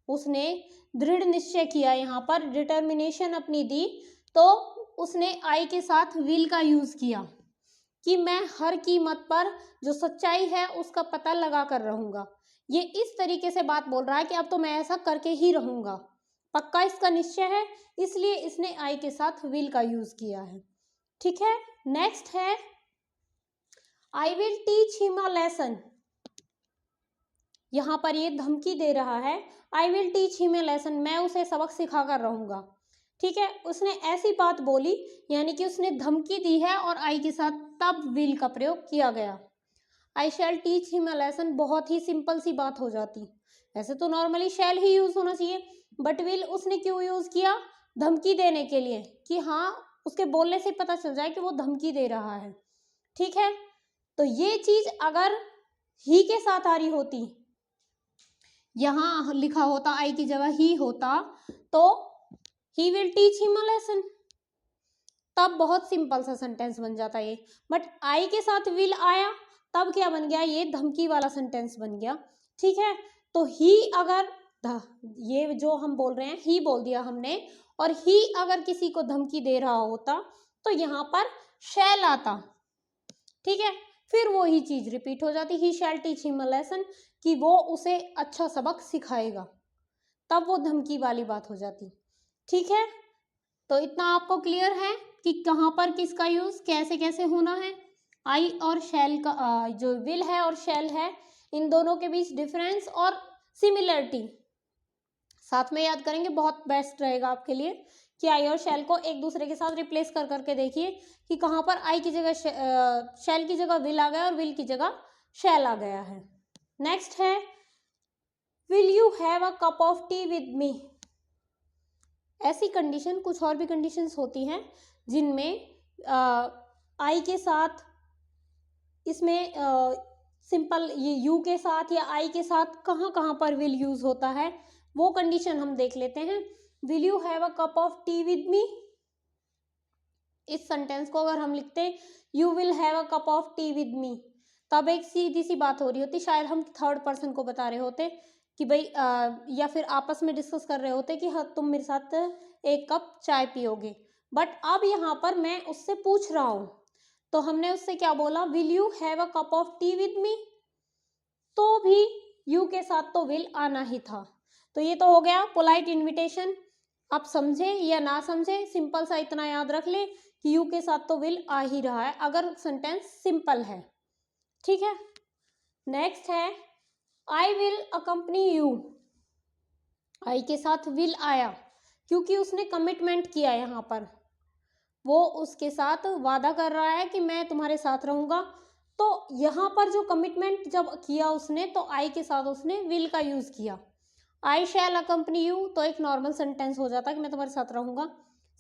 उसने दृढ़ निश्चय किया, यहाँ पर डिटर्मिनेशन अपनी दी, तो उसने आई के साथ विल का यूज किया कि मैं हर कीमत पर जो सच्चाई है उसका पता लगा कर रहूंगा। ये इस तरीके से बात बोल रहा है कि अब तो मैं ऐसा करके ही रहूंगा, पक्का इसका निश्चय है, इसलिए इसने आई के साथ विल का यूज किया है। ठीक है, नेक्स्ट है I will teach him a lesson, यहाँ पर ये धमकी दे रहा है, I will teach him a lesson, मैं उसे सबक सिखा कर रहूंगा। ठीक है, उसने ऐसी बात बोली यानी कि उसने धमकी दी है और आई के साथ तब विल का प्रयोग किया गया। आई शैल टीच हिम अ लेसन बहुत ही सिंपल सी बात हो जाती। ऐसे तो नॉर्मली शैल ही यूज होना चाहिए, बट विल उसने क्यों यूज किया? धमकी देने के लिए, कि हाँ उसके बोलने से पता चल जाए कि वो धमकी दे रहा है। ठीक है, तो ये चीज अगर ही के साथ आ रही होती, यहां लिखा होता आई की जगह ही होता, तो he will teach him a lesson, तब बहुत सिंपल सा सेंटेंस बन जाता ये। बट आई के साथ विल आया तब क्या बन गया? ये धमकी वाला सेंटेंस बन गया। ठीक है, तो ही अगर ये जो हम बोल रहे हैं ही बोल दिया हमने, और ही अगर किसी को धमकी दे रहा होता तो यहाँ पर शैल आता। ठीक है, फिर वो ही चीज रिपीट हो जाती, ही शैल टीच हिम अ लेसन, कि वो उसे अच्छा सबक सिखाएगा, तब वो धमकी वाली बात हो जाती। ठीक है, तो इतना आपको क्लियर है कि कहाँ पर किसका यूज कैसे कैसे होना है। आई और शैल का जो विल है और शैल है, इन दोनों के बीच डिफरेंस और सिमिलरिटी साथ में याद करेंगे, बहुत बेस्ट रहेगा आपके लिए कि आई और शैल को एक दूसरे के साथ रिप्लेस कर करके देखिए कि कहाँ पर आई की जगह शैल की जगह विल आ गया और विल की जगह शैल आ गया है। नेक्स्ट है will you have a cup of T with me. ऐसी कंडीशन, कुछ और भी कंडीशंस होती हैं जिनमें आई के साथ, इसमें सिंपल ये यू के साथ या आई के साथ कहाँ कहाँ पर विल यूज होता है, वो कंडीशन हम देख लेते हैं। Will you have a cup of T with me, इस सेंटेंस को अगर हम लिखते you will have a cup of T with me, तब एक सीधी सी बात हो रही होती, शायद हम थर्ड पर्सन को बता रहे होते कि भाई या फिर आपस में डिस्कस कर रहे होते कि हाँ तुम मेरे साथ एक कप चाय पियोगे। बट अब यहाँ पर मैं उससे पूछ रहा हूँ, तो हमने उससे क्या बोला? Will you have a cup of T with me, तो भी यू के साथ तो विल आना ही था। तो ये तो हो गया पोलाइट इन्विटेशन। आप समझे या ना समझे, सिंपल सा इतना याद रख ले कि यू के साथ तो विल आ ही रहा है अगर सेंटेंस सिंपल है। ठीक है, नेक्स्ट है आई विल अकम्पनी यू। आई के साथ विल आया क्योंकि उसने कमिटमेंट किया, यहाँ पर वो उसके साथ वादा कर रहा है कि मैं तुम्हारे साथ रहूंगा। तो यहाँ पर जो कमिटमेंट जब किया उसने, तो आई के साथ उसने विल का यूज किया। आई शैल अकम्पनी यू तो एक नॉर्मल सेंटेंस हो जाता कि मैं तुम्हारे साथ रहूंगा,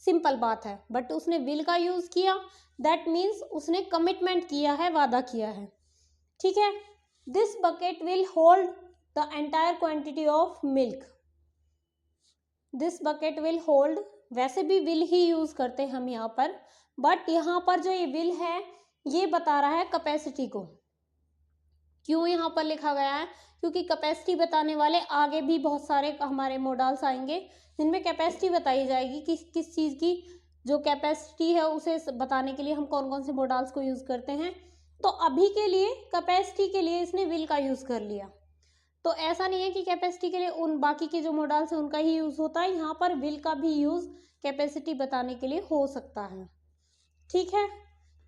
सिंपल बात है। बट उसने विल का यूज किया, दैट मीन्स उसने कमिटमेंट किया है, वादा किया है। ठीक है, this bucket will hold the entire quantity of milk. This bucket will hold, वैसे भी विल ही यूज करते हैं हम यहाँ पर, बट यहाँ पर जो ये विल है ये बता रहा है कैपेसिटी को। क्यों यहाँ पर लिखा गया है? क्योंकि कैपेसिटी बताने वाले आगे भी बहुत सारे हमारे मॉडल्स आएंगे जिनमें कैपेसिटी बताई जाएगी कि किस चीज़ की जो कैपेसिटी है उसे बताने के लिए हम कौन कौन से मॉडल्स को यूज़ करते हैं। तो अभी के लिए कैपेसिटी के लिए इसने विल का यूज़ कर लिया। तो ऐसा नहीं है कि कैपेसिटी के लिए उन बाकी के जो मॉडल्स हैं उनका ही यूज़ होता है, यहाँ पर विल का भी यूज़ कैपेसिटी बताने के लिए हो सकता है। ठीक है,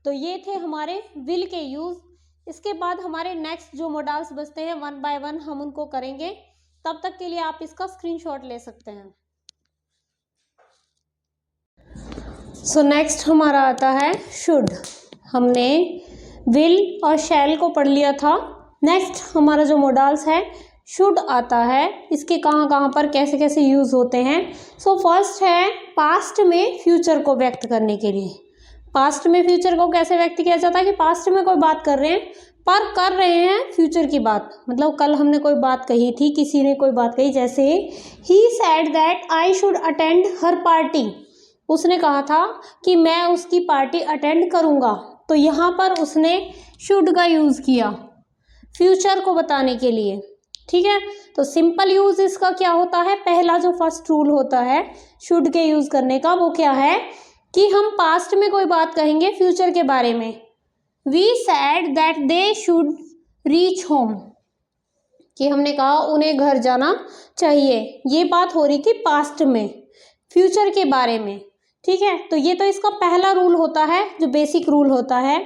तो ये थे हमारे विल के यूज़। इसके बाद हमारे नेक्स्ट जो मॉडल्स बचते हैं वन बाय वन हम उनको करेंगे, तब तक के लिए आप इसका स्क्रीनशॉट ले सकते हैं। सो नेक्स्ट हमारा आता है शुड। हमने विल और शैल को पढ़ लिया था। नेक्स्ट हमारा जो मॉडल्स है शुड आता है। इसके कहाँ कहाँ पर कैसे कैसे यूज़ होते हैं। सो फर्स्ट है पास्ट में फ्यूचर को व्यक्त करने के लिए। पास्ट में फ्यूचर को कैसे व्यक्त किया जाता है कि पास्ट में कोई बात कर रहे हैं पर कर रहे हैं फ्यूचर की बात। मतलब कल हमने कोई बात कही थी, किसी ने कोई बात कही, जैसे he said that I should attend her party. उसने कहा था कि मैं उसकी पार्टी अटेंड करूँगा, तो यहाँ पर उसने शुड का यूज़ किया फ्यूचर को बताने के लिए। ठीक है, तो सिंपल यूज़ इसका क्या होता है? पहला जो फर्स्ट रूल होता है शुड के यूज़ करने का वो क्या है कि हम पास्ट में कोई बात कहेंगे फ्यूचर के बारे में। We said that they should reach home, कि हमने कहा उन्हें घर जाना चाहिए। ये बात हो रही थी पास्ट में, फ्यूचर के बारे में। ठीक है, तो ये तो इसका पहला रूल होता है जो बेसिक रूल होता है।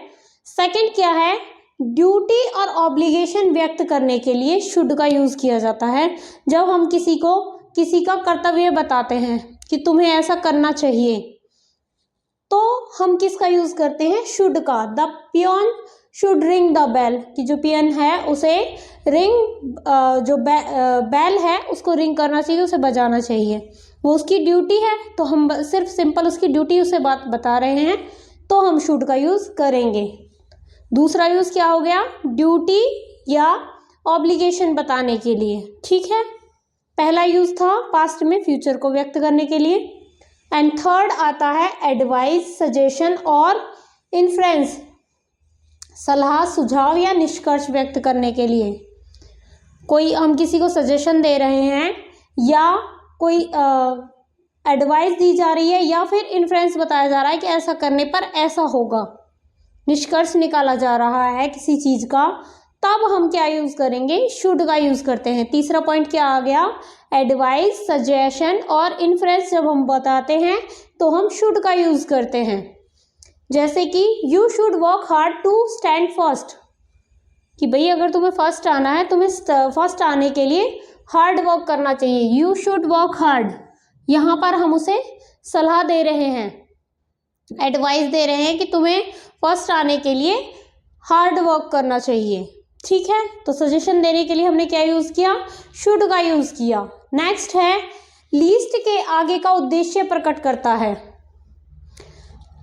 सेकंड क्या है? ड्यूटी और ऑब्लिगेशन व्यक्त करने के लिए शुड का यूज़ किया जाता है। जब हम किसी का कर्तव्य बताते हैं कि तुम्हें ऐसा करना चाहिए, तो हम किसका यूज़ करते हैं? शुड का। The peon should ring the bell, कि जो पियन है उसे रिंग, जो बेल है उसको रिंग करना चाहिए, उसे बजाना चाहिए, वो उसकी ड्यूटी है। तो हम सिर्फ सिंपल उसकी ड्यूटी उसे बात बता रहे हैं, तो हम शुड का यूज़ करेंगे। दूसरा यूज़ क्या हो गया? ड्यूटी या ऑब्लिगेशन बताने के लिए, ठीक है। पहला यूज़ था पास्ट में फ्यूचर को व्यक्त करने के लिए। एंड थर्ड आता है एडवाइस, सजेशन और इन्फ्रेंस, सलाह, सुझाव या निष्कर्ष व्यक्त करने के लिए। कोई हम किसी को सजेशन दे रहे हैं या कोई एडवाइस दी जा रही है या फिर इन्फ्रेंस बताया जा रहा है कि ऐसा करने पर ऐसा होगा, निष्कर्ष निकाला जा रहा है किसी चीज़ का, तब हम क्या यूज़ करेंगे? शुड का यूज़ करते हैं। तीसरा पॉइंट क्या आ गया? एडवाइस, सजेशन और इन्फ्रेंस जब हम बताते हैं तो हम शुड का यूज़ करते हैं। जैसे कि you should work hard to stand first, कि भाई अगर तुम्हें फर्स्ट आना है, तुम्हें फर्स्ट आने के लिए हार्ड वर्क करना चाहिए। यू शुड वर्क हार्ड, यहाँ पर हम उसे सलाह दे रहे हैं, एडवाइस दे रहे हैं कि तुम्हें फर्स्ट आने के लिए हार्ड वर्क करना चाहिए, ठीक है। तो सजेशन देने के लिए हमने क्या यूज़ किया? शुड का यूज़ किया। नेक्स्ट है लीस्ट के आगे का उद्देश्य प्रकट करता है।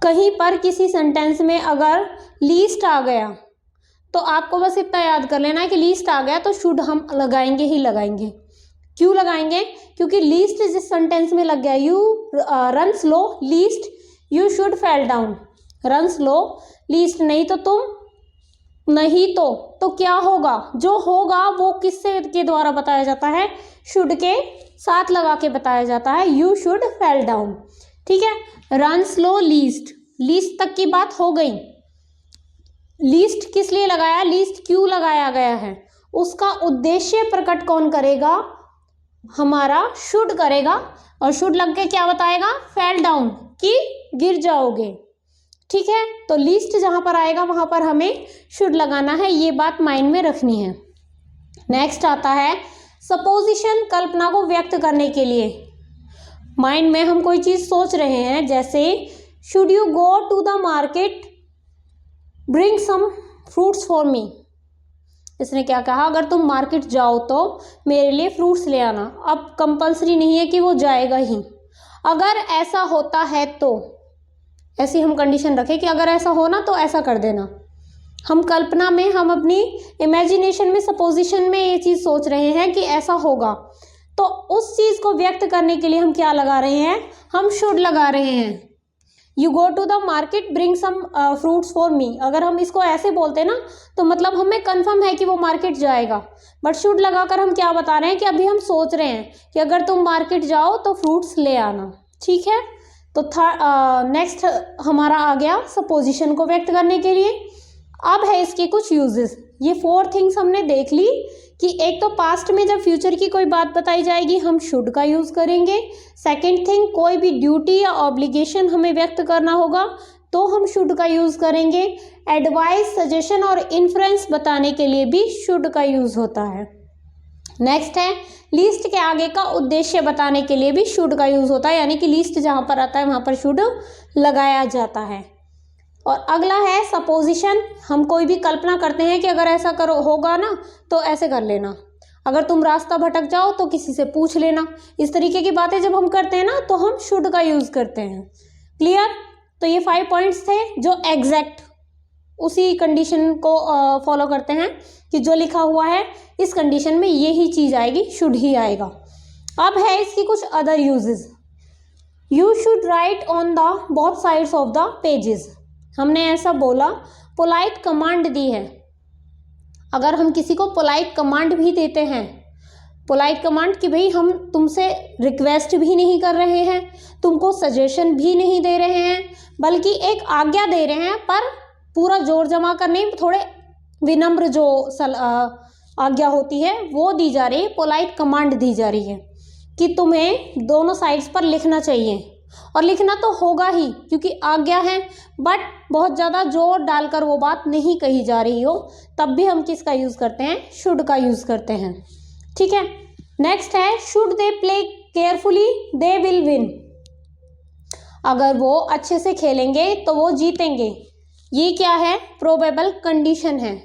कहीं पर किसी सेंटेंस में अगर लीस्ट आ गया तो आपको बस इतना याद कर लेना है कि लीस्ट आ गया तो शुड हम लगाएंगे ही लगाएंगे। क्यों लगाएंगे? क्योंकि लीस्ट जिस सेंटेंस में लग गया, you run slow least you should fell down, run slow least, नहीं तो तुम, नहीं तो क्या होगा? जो होगा वो किससे के द्वारा बताया जाता है? शुड के साथ लगा के बताया जाता है, यू शुड फेल डाउन, ठीक है। रन स्लो लीस्ट, लीस्ट तक की बात हो गई। लीस्ट किस लिए लगाया? लीस्ट क्यों लगाया गया है? उसका उद्देश्य प्रकट कौन करेगा? हमारा शुड करेगा। और शुड लग के क्या बताएगा? फेल डाउन, कि गिर जाओगे, ठीक है। तो लीस्ट जहां पर आएगा वहां पर हमें शुड लगाना है, ये बात माइंड में रखनी है। नेक्स्ट आता है सपोजिशन, कल्पना को व्यक्त करने के लिए। माइंड में हम कोई चीज़ सोच रहे हैं, जैसे should you go to the market bring some fruits for me. इसने क्या कहा? अगर तुम मार्केट जाओ तो मेरे लिए फ्रूट्स ले आना। अब कंपल्सरी नहीं है कि वो जाएगा ही, अगर ऐसा होता है तो, ऐसी हम कंडीशन रखें कि अगर ऐसा हो ना तो ऐसा कर देना। हम कल्पना में, हम अपनी इमेजिनेशन में, सपोजिशन में ये चीज़ सोच रहे हैं कि ऐसा होगा, तो उस चीज़ को व्यक्त करने के लिए हम क्या लगा रहे हैं? हम शुड लगा रहे हैं। You go to the market bring some fruits for me, अगर हम इसको ऐसे बोलते ना तो मतलब हमें कंफर्म है कि वो मार्केट जाएगा, बट शुड लगाकर हम क्या बता रहे हैं कि अभी हम सोच रहे हैं कि अगर तुम मार्केट जाओ तो फ्रूट्स ले आना, ठीक है। तो नेक्स्ट हमारा आ गया सपोजिशन को व्यक्त करने के लिए। अब है इसके कुछ यूजेस। ये 4 थिंग्स हमने देख ली कि एक तो पास्ट में जब फ्यूचर की कोई बात बताई जाएगी हम शुड का यूज़ करेंगे। सेकंड थिंग, कोई भी ड्यूटी या ऑब्लिगेशन हमें व्यक्त करना होगा तो हम शुड का यूज़ करेंगे। एडवाइस, सजेशन और इन्फ्रेंस बताने के लिए भी शुड का यूज़ होता है। नेक्स्ट है लिस्ट के आगे का उद्देश्य बताने के लिए भी शुड का यूज़ होता है, यानी कि लिस्ट जहाँ पर आता है वहाँ पर शुड लगाया जाता है। और अगला है सपोजिशन, हम कोई भी कल्पना करते हैं कि अगर ऐसा करो होगा ना तो ऐसे कर लेना, अगर तुम रास्ता भटक जाओ तो किसी से पूछ लेना। इस तरीके की बातें जब हम करते हैं ना तो हम शुड का यूज़ करते हैं। क्लियर? तो ये 5 पॉइंट्स थे जो एग्जैक्ट उसी कंडीशन को फॉलो करते हैं कि जो लिखा हुआ है इस कंडीशन में यही चीज़ आएगी, शुड ही आएगा। अब है इसकी कुछ other uses. You should write on the both sides of the pages, हमने ऐसा बोला, पोलाइट कमांड दी है। अगर हम किसी को पोलाइट कमांड भी देते हैं, पोलाइट कमांड कि भाई हम तुमसे रिक्वेस्ट भी नहीं कर रहे हैं, तुमको सजेशन भी नहीं दे रहे हैं, बल्कि एक आज्ञा दे रहे हैं, पर पूरा जोर जमा कर नहीं, थोड़े विनम्र जो आज्ञा होती है वो दी जा रही है, पोलाइट कमांड दी जा रही है कि तुम्हें दोनों साइड्स पर लिखना चाहिए। और लिखना तो होगा ही क्योंकि आज्ञा है, बट बहुत ज़्यादा जोर डालकर वो बात नहीं कही जा रही हो तब भी हम किसका यूज़ करते हैं? शुड का यूज़ करते हैं, ठीक है। नेक्स्ट है should they play carefully they will win, अगर वो अच्छे से खेलेंगे तो वो जीतेंगे। ये क्या है? प्रोबेबल कंडीशन है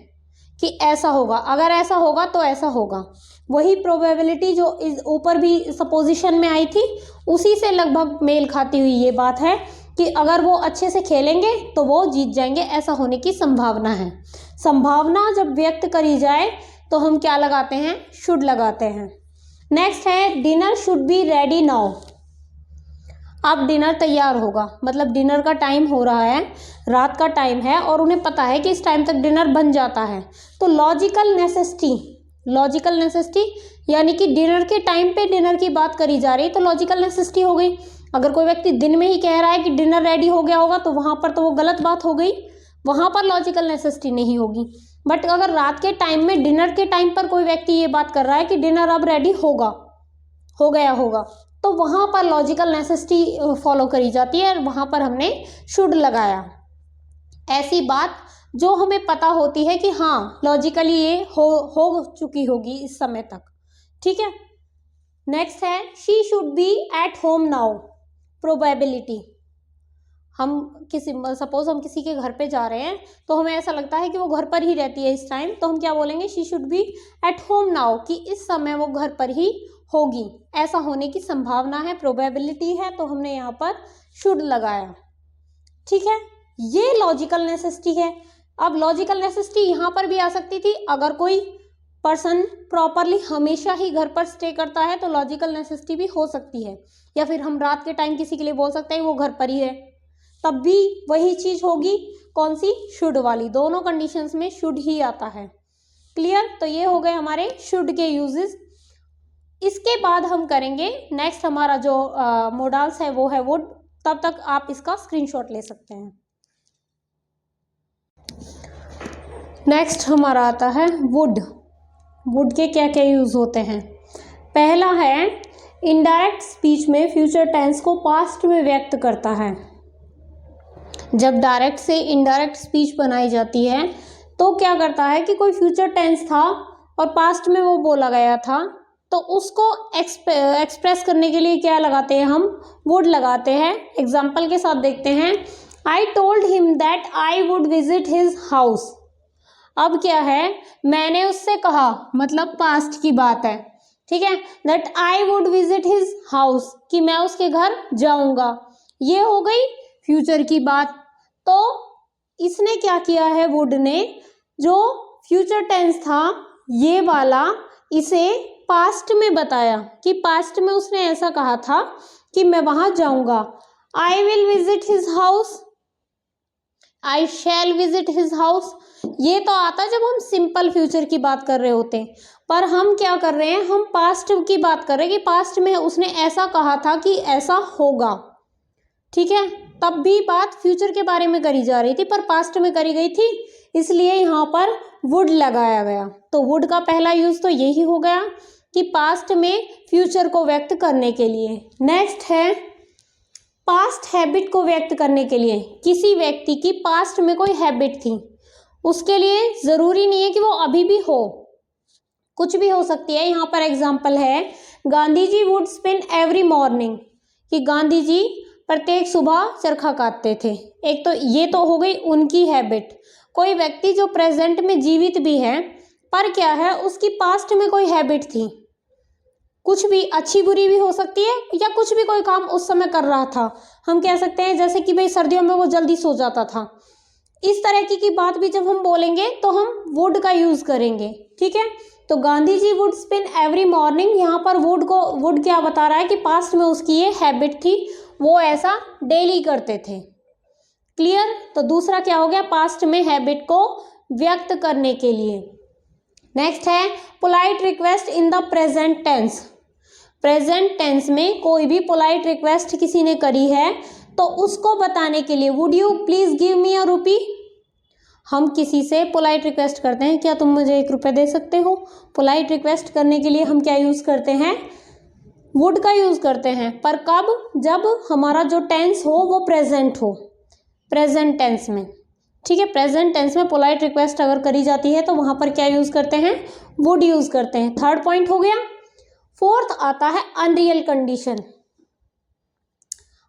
कि ऐसा होगा, अगर ऐसा होगा तो ऐसा होगा। वही प्रोबेबिलिटी जो इस ऊपर भी सपोजिशन में आई थी उसी से लगभग मेल खाती हुई ये बात है कि अगर वो अच्छे से खेलेंगे तो वो जीत जाएंगे, ऐसा होने की संभावना है। संभावना जब व्यक्त करी जाए तो हम क्या लगाते हैं? शुड लगाते हैं। नेक्स्ट है dinner should be ready now. अब डिनर तैयार होगा, मतलब डिनर का टाइम हो रहा है, रात का टाइम है और उन्हें पता है कि इस टाइम तक डिनर बन जाता है। तो लॉजिकल नेसेसिटी यानी कि डिनर के टाइम पे डिनर की बात करी जा रही, तो लॉजिकल नेसेसिटी हो गई। अगर कोई व्यक्ति दिन में ही कह रहा है कि डिनर रेडी हो गया होगा तो वहाँ पर तो वो गलत बात हो गई, वहाँ पर लॉजिकल नेसेसिटी नहीं होगी। बट अगर रात के टाइम में डिनर के टाइम पर कोई व्यक्ति ये बात कर रहा है कि डिनर अब रेडी होगा, हो गया होगा, तो वहाँ पर लॉजिकल नेसेसिटी फॉलो करी जाती है और वहाँ पर हमने शुड लगाया। ऐसी बात जो हमें पता होती है कि हाँ लॉजिकली ये हो चुकी होगी इस समय तक, ठीक है। नेक्स्ट है she should be at home now. Probability, हम सपोज हम किसी के घर पे जा रहे हैं तो हमें ऐसा लगता है कि वो घर पर ही रहती है इस टाइम, तो हम क्या बोलेंगे? She should be at home now, कि इस समय वो घर पर ही होगी, ऐसा होने की संभावना है, प्रोबेबिलिटी है, तो हमने यहाँ पर शुड लगाया, ठीक है। ये लॉजिकल नेसेसिटी है। अब लॉजिकल नेसेसिटी यहाँ पर भी आ सकती थी, अगर कोई पर्सन प्रॉपरली हमेशा ही घर पर स्टे करता है तो लॉजिकल नेसेसिटी भी हो सकती है, या फिर हम रात के टाइम किसी के लिए बोल सकते हैं वो घर पर ही है, तब भी वही चीज होगी, कौन सी? शुड वाली। दोनों कंडीशंस में शुड ही आता है। क्लियर? तो ये हो गए हमारे शुड के यूजेस। इसके बाद हम करेंगे नेक्स्ट, हमारा जो मोडाल्स है वो है वुड। तब तक आप इसका स्क्रीनशॉट ले सकते हैं। नेक्स्ट हमारा आता है वुड। वुड के क्या क्या यूज होते हैं? पहला है इनडायरेक्ट स्पीच में फ्यूचर टेंस को पास्ट में व्यक्त करता है। जब डायरेक्ट से इनडायरेक्ट स्पीच बनाई जाती है तो क्या करता है कि कोई फ्यूचर टेंस था और पास्ट में वो बोला गया था, तो उसको एक्सप्रेस करने के लिए क्या लगाते हैं? हम वुड लगाते हैं। एग्जाम्पल के साथ देखते हैं। I told him that I would visit his house. अब क्या है? मैंने उससे कहा, मतलब पास्ट की बात है, ठीक है। That I would visit his house, कि मैं उसके घर जाऊंगा, ये हो गई फ्यूचर की बात। तो इसने क्या किया है? वुड ने जो फ्यूचर टेंस था ये वाला, इसे पास्ट में बताया कि पास्ट में उसने ऐसा कहा था कि मैं वहां जाऊंगा। I will visit his house, I shall visit his house, ये तो आता जब हम सिंपल फ्यूचर की बात कर रहे होते हैं, पर हम क्या कर रहे हैं? हम पास्ट की बात कर रहे हैं कि पास्ट में उसने ऐसा कहा था कि ऐसा होगा, ठीक है। तब भी बात फ्यूचर के बारे में करी जा रही थी पर पास्ट में करी गई थी, इसलिए यहाँ पर वुड लगाया गया। तो वुड का पहला यूज तो यही हो गया कि पास्ट में फ्यूचर को व्यक्त करने के लिए। नेक्स्ट है पास्ट हैबिट को व्यक्त करने के लिए। किसी व्यक्ति की पास्ट में कोई हैबिट थी, उसके लिए जरूरी नहीं है कि वो अभी भी हो, कुछ भी हो सकती है। यहाँ पर एग्जाम्पल है Gandhi ji would spin every morning, कि गांधी जी प्रत्येक सुबह चरखा काटते थे। एक तो ये तो हो गई उनकी हैबिट। कोई व्यक्ति जो प्रेजेंट में जीवित भी है पर क्या है, उसकी पास्ट में कोई हैबिट थी, कुछ भी अच्छी बुरी भी हो सकती है, या कुछ भी कोई काम उस समय कर रहा था। हम कह सकते हैं जैसे कि भाई सर्दियों में वो जल्दी सो जाता था, इस तरह की बात भी जब हम बोलेंगे तो हम वुड का यूज करेंगे, ठीक है। तो Gandhi ji would spin every morning, यहाँ पर वुड क्या बता रहा है कि पास्ट में उसकी ये हैबिट थी, वो ऐसा डेली करते थे। क्लियर? तो दूसरा क्या हो गया? पास्ट में हैबिट को व्यक्त करने के लिए। नेक्स्ट है polite request in the present tense. Present tense में कोई भी पोलाइट रिक्वेस्ट किसी ने करी है तो उसको बताने के लिए would you please give me a rupee. हम किसी से पोलाइट रिक्वेस्ट करते हैं, क्या तुम मुझे 1 रुपये दे सकते हो? पोलाइट रिक्वेस्ट करने के लिए हम क्या यूज करते हैं? वुड का यूज करते हैं। पर कब? जब हमारा जो टेंस हो वो प्रेजेंट हो, प्रेजेंट टेंस में, ठीक है। प्रेजेंट टेंस में पोलाइट रिक्वेस्ट अगर करी जाती है तो वहां पर क्या यूज करते हैं? वुड यूज करते हैं। थर्ड पॉइंट हो गया। फोर्थ आता है अनरियल कंडीशन।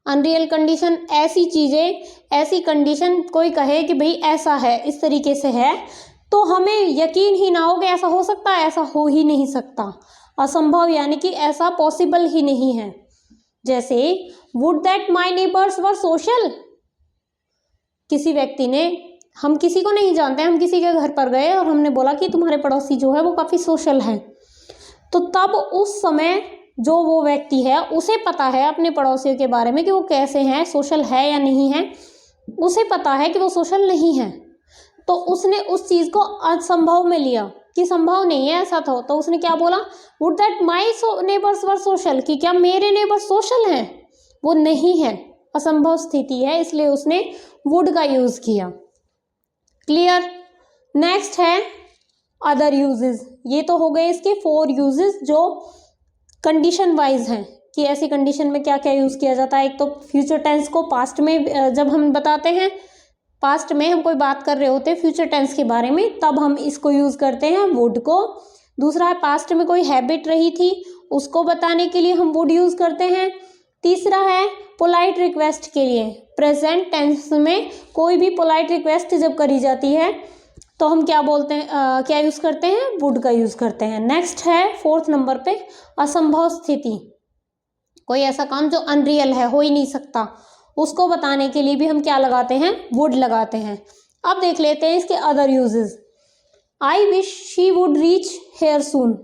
अनरियल कंडीशन ऐसी चीज़ें, ऐसी कंडीशन कोई कहे कि भाई ऐसा है, इस तरीके से है, तो हमें यकीन ही ना हो कि ऐसा हो सकता है, ऐसा हो ही नहीं सकता, असंभव, यानी कि ऐसा पॉसिबल ही नहीं है। जैसे would that my neighbours were social, किसी व्यक्ति ने, हम किसी को नहीं जानते, हम किसी के घर पर गए और हमने बोला कि तुम्हारे पड़ोसी जो है वो काफ़ी सोशल है, तो तब उस समय जो वो व्यक्ति है उसे पता है अपने पड़ोसियों के बारे में कि वो कैसे हैं, सोशल है या नहीं है, उसे पता है कि वो सोशल नहीं है, तो उसने उस चीज़ को असंभव में लिया कि संभव नहीं है ऐसा था, तो उसने क्या बोला, would that my neighbours were social, कि क्या मेरे नेबर सोशल हैं, वो नहीं है, असंभव स्थिति है, इसलिए उसने वुड का यूज़ किया। क्लियर। नेक्स्ट है अदर यूजेस। ये तो हो गए इसके 4 यूजेस जो कंडीशन वाइज हैं कि ऐसी कंडीशन में क्या क्या यूज़ किया जाता है। एक तो फ्यूचर टेंस को पास्ट में जब हम बताते हैं, पास्ट में हम कोई बात कर रहे होते हैं फ्यूचर टेंस के बारे में, तब हम इसको यूज़ करते हैं वुड को। दूसरा है पास्ट में कोई हैबिट रही थी उसको बताने के लिए हम वुड यूज़ करते हैं। तीसरा है पोलाइट रिक्वेस्ट के लिए, प्रेजेंट टेंस में कोई भी पोलाइट रिक्वेस्ट जब करी जाती है तो हम क्या बोलते हैं, क्या यूज़ करते हैं, वुड का यूज़ करते हैं। नेक्स्ट है 4th नंबर पे असंभव स्थिति, कोई ऐसा काम जो अनरियल है, हो ही नहीं सकता, उसको बताने के लिए भी हम क्या लगाते हैं, वुड लगाते हैं। अब देख लेते हैं इसके other uses. I wish she would reach here soon,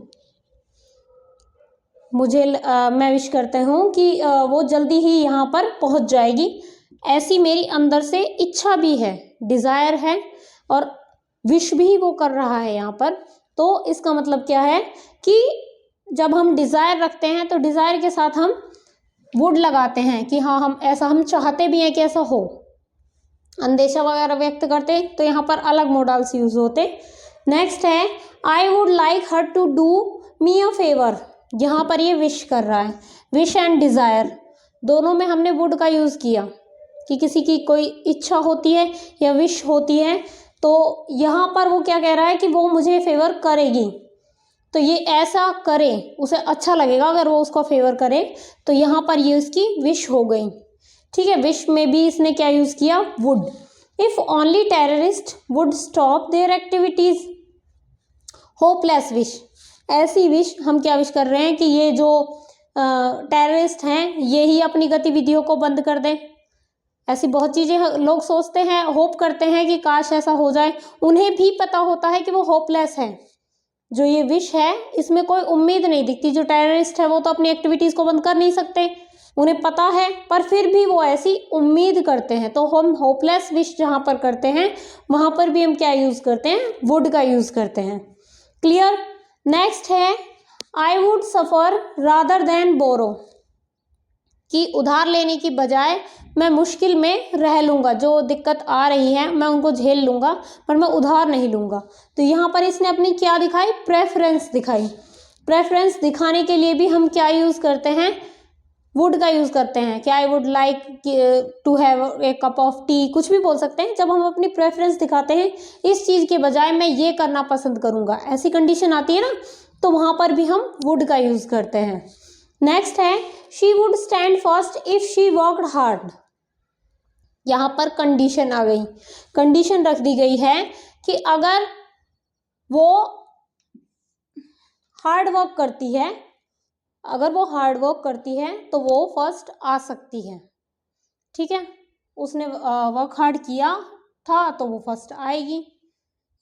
मुझे मैं विश करते हूँ कि वो जल्दी ही यहाँ पर पहुँच जाएगी, ऐसी मेरी अंदर से इच्छा भी है, डिज़ायर है, और विश भी वो कर रहा है यहाँ पर। तो इसका मतलब क्या है कि जब हम डिज़ायर रखते हैं तो डिज़ायर के साथ हम वुड लगाते हैं कि हाँ हम ऐसा, हम चाहते भी हैं कि ऐसा हो, अंदेशा वगैरह व्यक्त करते तो यहाँ पर अलग मॉडल्स यूज होते। नेक्स्ट है I would like her to do me a favour, यहाँ पर ये विश कर रहा है, विश एंड डिज़ायर दोनों में हमने वुड का यूज़ किया कि किसी की कोई इच्छा होती है या विश होती है, तो यहाँ पर वो क्या कह रहा है कि वो मुझे फेवर करेगी, तो ये ऐसा करे, उसे अच्छा लगेगा अगर वो उसको फेवर करे, तो यहाँ पर ये उसकी विश हो गई। ठीक है, विश में भी इसने क्या यूज़ किया, would. If only terrorist would stop there activities, hopeless wish, ऐसी विश, हम क्या विश कर रहे हैं कि ये जो टेररिस्ट हैं ये ही अपनी गतिविधियों को बंद कर दें। ऐसी बहुत चीज़ें लोग सोचते हैं, होप करते हैं कि काश ऐसा हो जाए, उन्हें भी पता होता है कि वो होपलेस है, जो ये विश है इसमें कोई उम्मीद नहीं दिखती। जो टेररिस्ट है वो तो अपनी एक्टिविटीज़ को बंद कर नहीं सकते, उन्हें पता है, पर फिर भी वो ऐसी उम्मीद करते हैं, तो हम होपलेस विश जहाँ पर करते हैं वहाँ पर भी हम क्या यूज़ करते हैं, वुड का यूज़ करते हैं। क्लियर। नेक्स्ट है I would suffer rather than borrow, कि उधार लेने की बजाय मैं मुश्किल में रह लूँगा, जो दिक्कत आ रही है मैं उनको झेल लूँगा पर मैं उधार नहीं लूँगा। तो यहाँ पर इसने अपनी क्या दिखाई, प्रेफरेंस दिखाई। प्रेफरेंस दिखाने के लिए भी हम क्या यूज़ करते हैं, वुड का यूज़ करते हैं कि I would like to have a cup of tea, कुछ भी बोल सकते हैं। जब हम अपनी प्रेफरेंस दिखाते हैं इस चीज़ के बजाय मैं ये करना पसंद करूँगा, ऐसी कंडीशन आती है ना, तो वहाँ पर भी हम वुड का यूज़ करते हैं। नेक्स्ट है she would stand first if she worked hard, यहाँ पर कंडीशन आ गई, कंडीशन रख दी गई है कि अगर वो हार्ड वर्क करती है, अगर वो हार्ड वर्क करती है तो वो फर्स्ट आ सकती है। ठीक है, उसने वर्क हार्ड किया था तो वो फर्स्ट आएगी।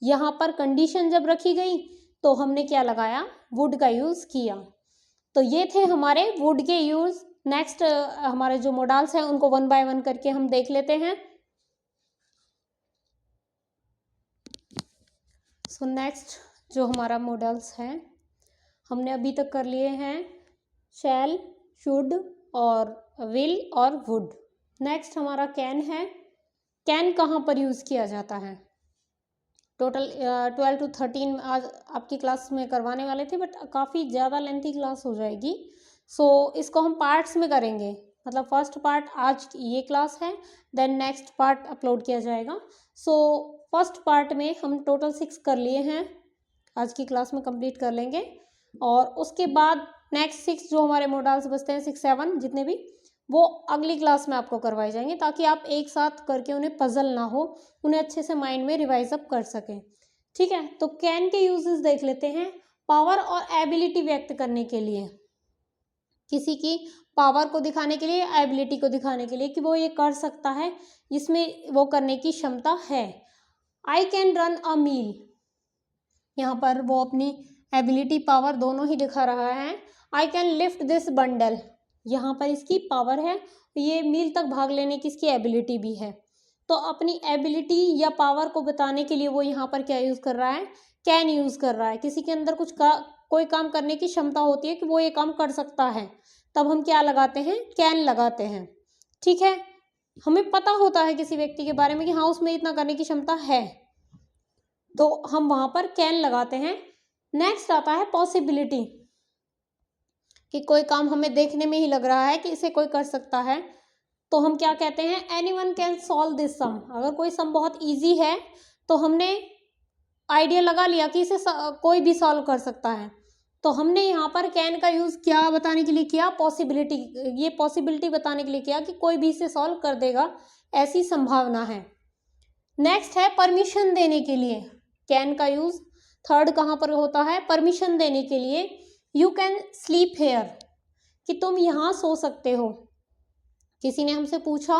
यहाँ पर कंडीशन जब रखी गई तो हमने क्या लगाया, वुड का यूज़ किया। तो ये थे हमारे वुड के यूज़। नेक्स्ट हमारे जो मॉडल्स हैं उनको 1 बाय 1 करके हम देख लेते हैं। सो नेक्स्ट जो हमारा मॉडल्स हैं हमने अभी तक कर लिए हैं शैल, शुड और विल और वुड। नेक्स्ट हमारा कैन है। कैन कहाँ पर यूज़ किया जाता है, टोटल 12 to 13 आज आपकी क्लास में करवाने वाले थे, बट काफ़ी ज़्यादा लेंथी क्लास हो जाएगी, सो इसको हम पार्ट्स में करेंगे। मतलब फर्स्ट पार्ट आज ये क्लास है, देन नेक्स्ट पार्ट अपलोड किया जाएगा। सो फर्स्ट पार्ट में हम टोटल 6 कर लिए हैं, आज की क्लास में कंप्लीट कर लेंगे, और उसके बाद नेक्स्ट 6 जो हमारे मॉडल्स बचते हैं 6 7 जितने भी, वो अगली क्लास में आपको करवाए जाएंगे, ताकि आप एक साथ करके उन्हें पजल ना हो, उन्हें अच्छे से माइंड में रिवाइज अप कर सकें। ठीक है, तो कैन के यूजेस देख लेते हैं। पावर और एबिलिटी व्यक्त करने के लिए, किसी की पावर को दिखाने के लिए, एबिलिटी को दिखाने के लिए कि वो ये कर सकता है, जिसमें वो करने की क्षमता है। आई कैन रन अ मील, यहाँ पर वो अपनी एबिलिटी पावर दोनों ही दिखा रहा है। I can lift this bundle, यहाँ पर इसकी पावर है, ये मील तक भाग लेने की इसकी एबिलिटी भी है। तो अपनी एबिलिटी या पावर को बताने के लिए वो यहाँ पर क्या यूज़ कर रहा है, कैन यूज़ कर रहा है। किसी के अंदर कोई काम करने की क्षमता होती है कि वो ये काम कर सकता है, तब हम क्या लगाते हैं, कैन लगाते हैं। ठीक है, हमें पता होता है किसी व्यक्ति के बारे में कि हाँ उसमें इतना करने की क्षमता है, तो हम वहां पर कैन लगाते हैं। नेक्स्ट आता है पॉसिबिलिटी, कि कोई काम हमें देखने में ही लग रहा है कि इसे कोई कर सकता है, तो हम क्या कहते हैं, एनीवन कैन सॉल्व दिस सम। अगर कोई सम बहुत इजी है तो हमने आइडिया लगा लिया कि इसे कोई भी सॉल्व कर सकता है, तो हमने यहाँ पर कैन का यूज़ क्या बताने के लिए किया, पॉसिबिलिटी, ये पॉसिबिलिटी बताने के लिए किया कि कोई भी इसे सॉल्व कर देगा, ऐसी संभावना है। नेक्स्ट है परमिशन देने के लिए, कैन का यूज़ थर्ड कहाँ पर होता है, परमिशन देने के लिए। यू कैन स्लीप हेयर, कि तुम यहाँ सो सकते हो। किसी ने हमसे पूछा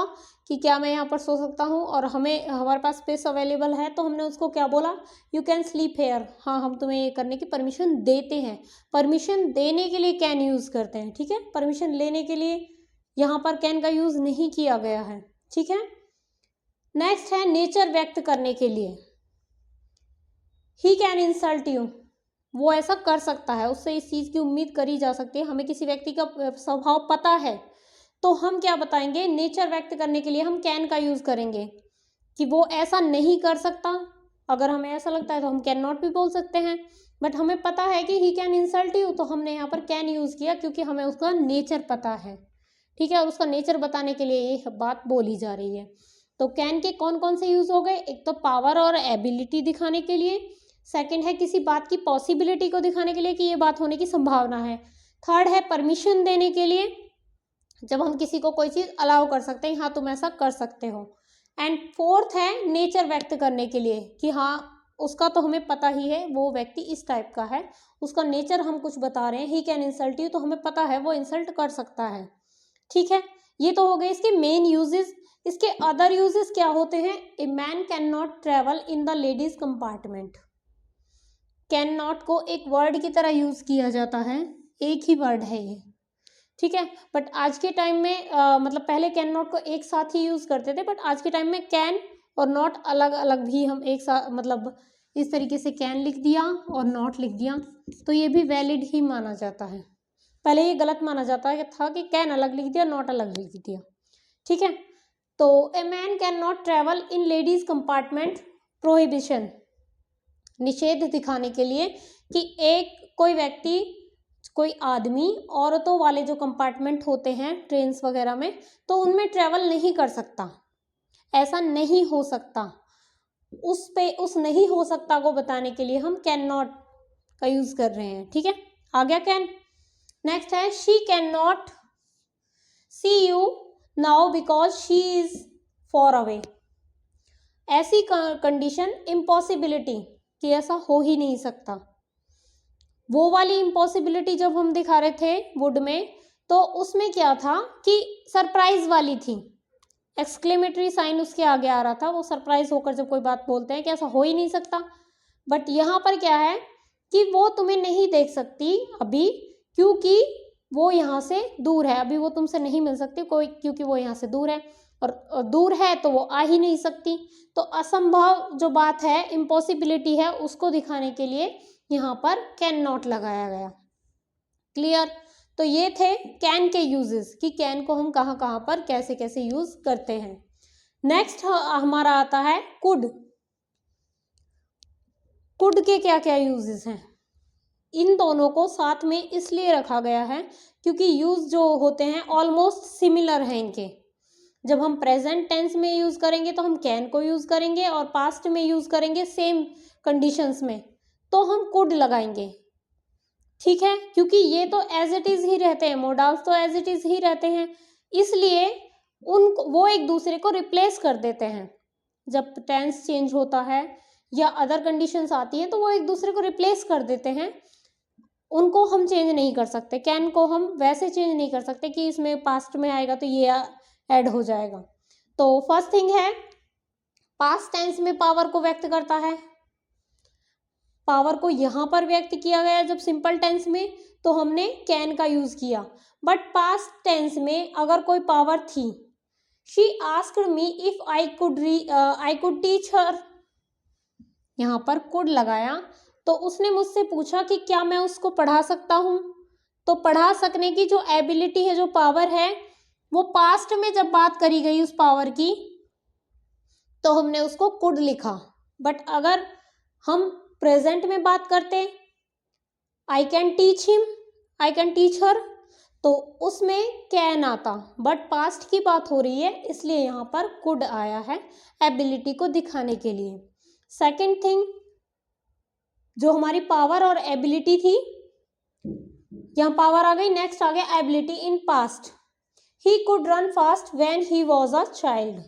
कि क्या मैं यहाँ पर सो सकता हूँ, और हमारे पास स्पेस अवेलेबल है, तो हमने उसको क्या बोला, यू कैन स्लीप हेयर, हाँ हम तुम्हें ये करने की परमिशन देते हैं। परमिशन देने के लिए कैन यूज़ करते हैं। ठीक है, परमिशन लेने के लिए यहाँ पर कैन का यूज़ नहीं किया गया है। ठीक है, नेक्स्ट है नेचर व्यक्त करने के लिए। ही कैन इंसल्ट यू, वो ऐसा कर सकता है, उससे इस चीज़ की उम्मीद करी जा सकती है। हमें किसी व्यक्ति का स्वभाव पता है, तो हम क्या बताएंगे, नेचर व्यक्त करने के लिए हम कैन का यूज़ करेंगे कि वो ऐसा नहीं कर सकता। अगर हमें ऐसा लगता है तो हम कैन नॉट भी बोल सकते हैं, बट हमें पता है कि ही कैन इंसल्ट यू, तो हमने यहाँ पर कैन यूज़ किया क्योंकि हमें उसका नेचर पता है। ठीक है, और उसका नेचर बताने के लिए ये बात बोली जा रही है। तो कैन के कौन कौन से यूज़ हो गए, एक तो पावर और एबिलिटी दिखाने के लिए, सेकंड है किसी बात की पॉसिबिलिटी को दिखाने के लिए कि ये बात होने की संभावना है, थर्ड है परमिशन देने के लिए, जब हम किसी को कोई चीज़ अलाउ कर सकते हैं, हाँ तुम ऐसा कर सकते हो, एंड फोर्थ है नेचर व्यक्त करने के लिए कि हाँ उसका तो हमें पता ही है, वो व्यक्ति इस टाइप का है, उसका नेचर हम कुछ बता रहे हैं, ही कैन इंसल्ट यू, तो हमें पता है वो इंसल्ट कर सकता है। ठीक है, ये तो हो गए इसके मेन यूजेस। इसके अदर यूजेस क्या होते हैं, a man can not travel in the ladies compartment. Can not को एक वर्ड की तरह यूज किया जाता है, एक ही वर्ड है ये। ठीक है, बट आज के टाइम में मतलब पहले कैन नॉट को एक साथ ही यूज करते थे, बट आज के टाइम में कैन और नॉट अलग अलग भी हम एक साथ, मतलब इस तरीके से कैन लिख दिया और नॉट लिख दिया, तो ये भी वैलिड ही माना जाता है। पहले ये गलत माना जाता था कि कैन अलग लिख दिया, नॉट अलग लिख दिया। ठीक है, तो a man can not travel in ladies compartment, prohibition, निषेध दिखाने के लिए कि एक कोई व्यक्ति, कोई आदमी औरतों वाले जो कंपार्टमेंट होते हैं ट्रेन्स वगैरह में, तो उनमें ट्रेवल नहीं कर सकता, ऐसा नहीं हो सकता। उस नहीं हो सकता को बताने के लिए हम कैन नॉट का यूज कर रहे हैं। ठीक है, आ गया कैन। नेक्स्ट है she can not see you now because she is far away. ऐसी कंडीशन, इम्पॉसिबिलिटी, कि ऐसा हो ही नहीं सकता। वो वाली इम्पॉसिबिलिटी जब हम दिखा रहे थे वुड में, तो उसमें क्या था कि सरप्राइज वाली थी, एक्सक्लेमेटरी साइन उसके आगे आ रहा था, वो सरप्राइज होकर जब कोई बात बोलते हैं कि ऐसा हो ही नहीं सकता। बट यहाँ पर क्या है कि वो तुम्हें नहीं देख सकती अभी, क्योंकि वो यहाँ से दूर है, अभी वो तुमसे नहीं मिल सकती कोई, क्योंकि वो यहाँ से दूर है, और दूर है तो वो आ ही नहीं सकती। तो असंभव जो बात है, इम्पॉसिबिलिटी है, उसको दिखाने के लिए यहाँ पर कैन नॉट लगाया गया। क्लियर, तो ये थे कैन के यूजेस कि कैन को हम कहाँ कहाँ पर कैसे कैसे यूज करते हैं। नेक्स्ट हमारा आता है कुड। कुड के क्या क्या यूजेस हैं, इन दोनों को साथ में इसलिए रखा गया है क्योंकि यूज जो होते हैं ऑलमोस्ट सिमिलर हैं इनके। जब हम प्रेजेंट टेंस में यूज करेंगे तो हम कैन को यूज करेंगे, और पास्ट में यूज करेंगे सेम कंडीशंस में तो हम कुड लगाएंगे। ठीक है, क्योंकि ये तो एज इट इज ही रहते हैं, मोडाल्स तो एज इट इज ही रहते हैं, इसलिए वो एक दूसरे को रिप्लेस कर देते हैं। जब टेंस चेंज होता है या अदर कंडीशंस आती हैं तो वो एक दूसरे को रिप्लेस कर देते हैं, उनको हम चेंज नहीं कर सकते। कैन को हम वैसे चेंज नहीं कर सकते कि इसमें पास्ट में आएगा तो ये ऐड हो जाएगा। तो फर्स्ट थिंग है, पास्ट टेंस में पावर को व्यक्त करता है। पावर को यहाँ पर व्यक्त किया गया जब सिंपल टेंस में तो हमने कैन का यूज किया, बट पास्ट टेंस में अगर कोई पावर थी, she asked me if I could teach हर, यहाँ पर कुड लगाया तो उसने मुझसे पूछा कि क्या मैं उसको पढ़ा सकता हूँ। तो पढ़ा सकने की जो एबिलिटी है, जो पावर है, वो पास्ट में जब बात करी गई उस पावर की तो हमने उसको कुड लिखा। बट अगर हम प्रेजेंट में बात करते, I can teach him, I can teach हर, तो उसमें कैन आता, बट पास्ट की बात हो रही है इसलिए यहाँ पर कुड आया है एबिलिटी को दिखाने के लिए। सेकंड थिंग, जो हमारी पावर और एबिलिटी थी, यहाँ पावर आ गई, नेक्स्ट आ गया ability in past. He could run fast when he was a child,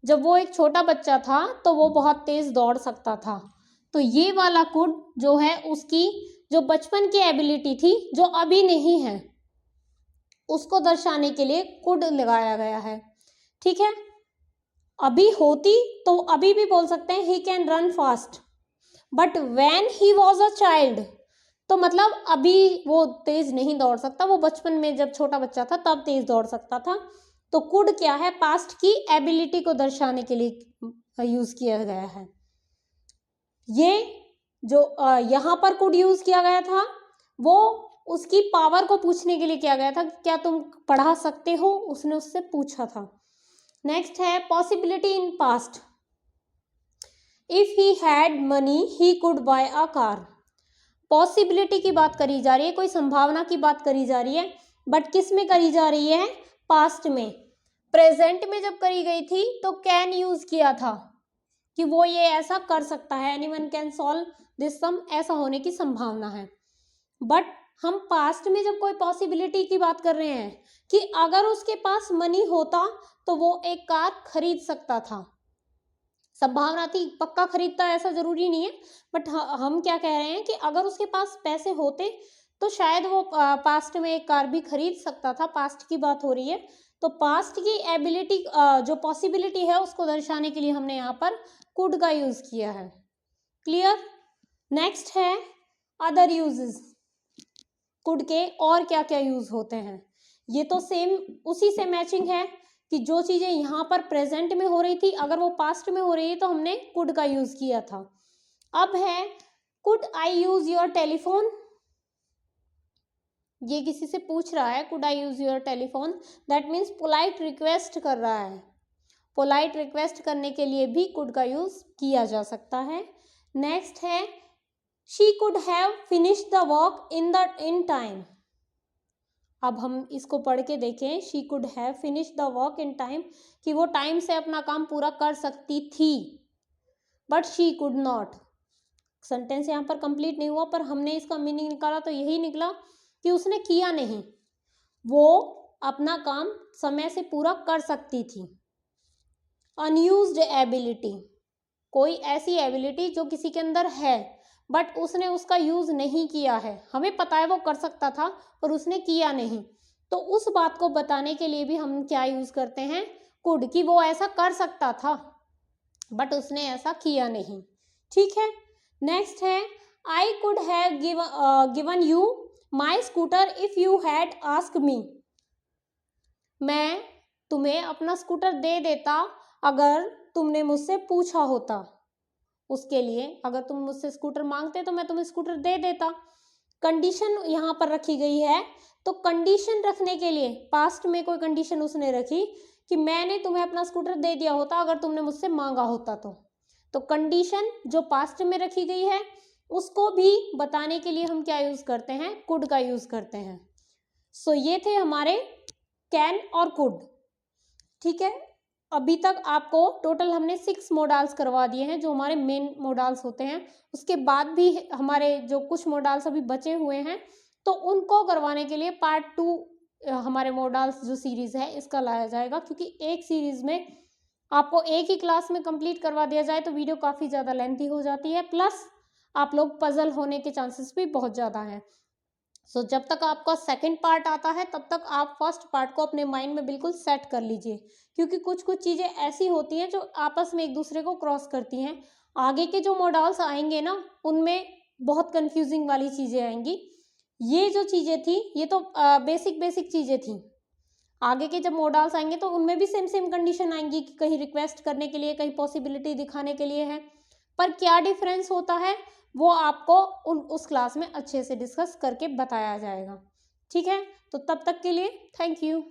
जब वो एक छोटा बच्चा था तो वो बहुत तेज दौड़ सकता था। तो ये वाला कुड जो है उसकी जो बचपन की एबिलिटी थी जो अभी नहीं है, उसको दर्शाने के लिए कुड लगाया गया है। ठीक है, अभी होती तो अभी भी बोल सकते हैं he can run fast, but when he was a child तो मतलब अभी वो तेज नहीं दौड़ सकता, वो बचपन में जब छोटा बच्चा था तब तेज दौड़ सकता था। तो कुड क्या है, पास्ट की एबिलिटी को दर्शाने के लिए यूज किया गया है। ये जो यहाँ पर कुड यूज किया गया था वो उसकी पावर को पूछने के लिए किया गया था कि क्या तुम पढ़ा सकते हो, उसने उससे पूछा था। नेक्स्ट है possibility in past, if he had money he could bye a car. Possibility की बात करी जा रही है, कोई संभावना की बात करी जा रही है, बट किस में करी जा रही है, पास्ट में। प्रेजेंट में जब करी गई थी तो कैन यूज किया था कि वो ये ऐसा कर सकता है, एनीवन कैन सॉल्व दिस सम, ऐसा होने की संभावना है। बट हम पास्ट में जब कोई पॉसिबिलिटी की बात कर रहे हैं कि अगर उसके पास मनी होता तो वो एक कार खरीद सकता था, संभावना थी, पक्का खरीदता ऐसा जरूरी नहीं है, बट हम क्या कह रहे हैं कि अगर उसके पास पैसे होते तो शायद वो पास्ट में एक कार भी खरीद सकता था, पास्ट की बात हो रही है। तो पास्ट की एबिलिटी जो पॉसिबिलिटी है उसको दर्शाने के लिए हमने यहाँ पर कुड का यूज किया है। क्लियर। नेक्स्ट है अदर यूजेस, कुड के और क्या क्या यूज होते हैं। ये तो सेम उसी से मैचिंग है कि जो चीजें यहाँ पर प्रेजेंट में हो रही थी अगर वो पास्ट में हो रही है तो हमने कुड का यूज किया था। अब है could I use your telephone, ये किसी से पूछ रहा है could I use your telephone, that means polite request कर रहा है। पोलाइट रिक्वेस्ट करने के लिए भी कुड का यूज किया जा सकता है। नेक्स्ट है she could have finished the work in time. अब हम इसको पढ़ के देखें, she could have finished the work in time, कि वो टाइम से अपना काम पूरा कर सकती थी, but she could not. Sentence यहाँ पर कंप्लीट नहीं हुआ पर हमने इसका मीनिंग निकाला तो यही निकला कि उसने किया नहीं, वो अपना काम समय से पूरा कर सकती थी। अनयूज्ड एबिलिटी, कोई ऐसी एबिलिटी जो किसी के अंदर है बट उसने उसका यूज नहीं किया है, हमें पता है वो कर सकता था पर उसने किया नहीं, तो उस बात को बताने के लिए भी हम क्या यूज करते हैं, कुड, कि वो ऐसा कर सकता था बट उसने ऐसा किया नहीं। ठीक है। नेक्स्ट है I could have given you my scooter if you had asked me. मैं तुम्हें अपना स्कूटर दे देता अगर तुमने मुझसे पूछा होता, उसके लिए अगर तुम मुझसे स्कूटर मांगते तो मैं तुम्हें स्कूटर दे देता। कंडीशन यहाँ पर रखी गई है, तो कंडीशन रखने के लिए पास्ट में कोई कंडीशन उसने रखी कि मैंने तुम्हें अपना स्कूटर दे दिया होता अगर तुमने मुझसे मांगा होता तो कंडीशन जो पास्ट में रखी गई है उसको भी बताने के लिए हम क्या यूज करते हैं, कुड का यूज करते हैं। सो ये थे हमारे कैन और कुड। ठीक है, अभी तक आपको टोटल हमने 6 मोडाल्स करवा दिए हैं जो हमारे मेन मोडाल्स होते हैं। उसके बाद भी हमारे जो कुछ मोडाल्स अभी बचे हुए हैं तो उनको करवाने के लिए पार्ट 2 हमारे मॉडल्स जो सीरीज़ है इसका लाया जाएगा, क्योंकि एक सीरीज़ में आपको एक ही क्लास में कंप्लीट करवा दिया जाए तो वीडियो काफ़ी ज़्यादा लेंथी हो जाती है, प्लस आप लोग पजल होने के चांसेस भी बहुत ज़्यादा हैं। सो जब तक आपका सेकंड पार्ट आता है तब तक आप फर्स्ट पार्ट को अपने माइंड में बिल्कुल सेट कर लीजिए, क्योंकि कुछ कुछ चीज़ें ऐसी होती हैं जो आपस में एक दूसरे को क्रॉस करती हैं। आगे के जो मॉडल्स आएंगे ना उनमें बहुत कंफ्यूजिंग वाली चीज़ें आएंगी। ये जो चीज़ें थी ये तो बेसिक बेसिक चीज़ें थी। आगे के जब मॉडल्स आएंगे तो उनमें भी सेम सेम कंडीशन आएंगी कि कहीं रिक्वेस्ट करने के लिए, कहीं पॉसिबिलिटी दिखाने के लिए है। पर क्या डिफरेंस होता है वो आपको उस क्लास में अच्छे से डिस्कस करके बताया जाएगा। ठीक है, तो तब तक के लिए थैंक यू।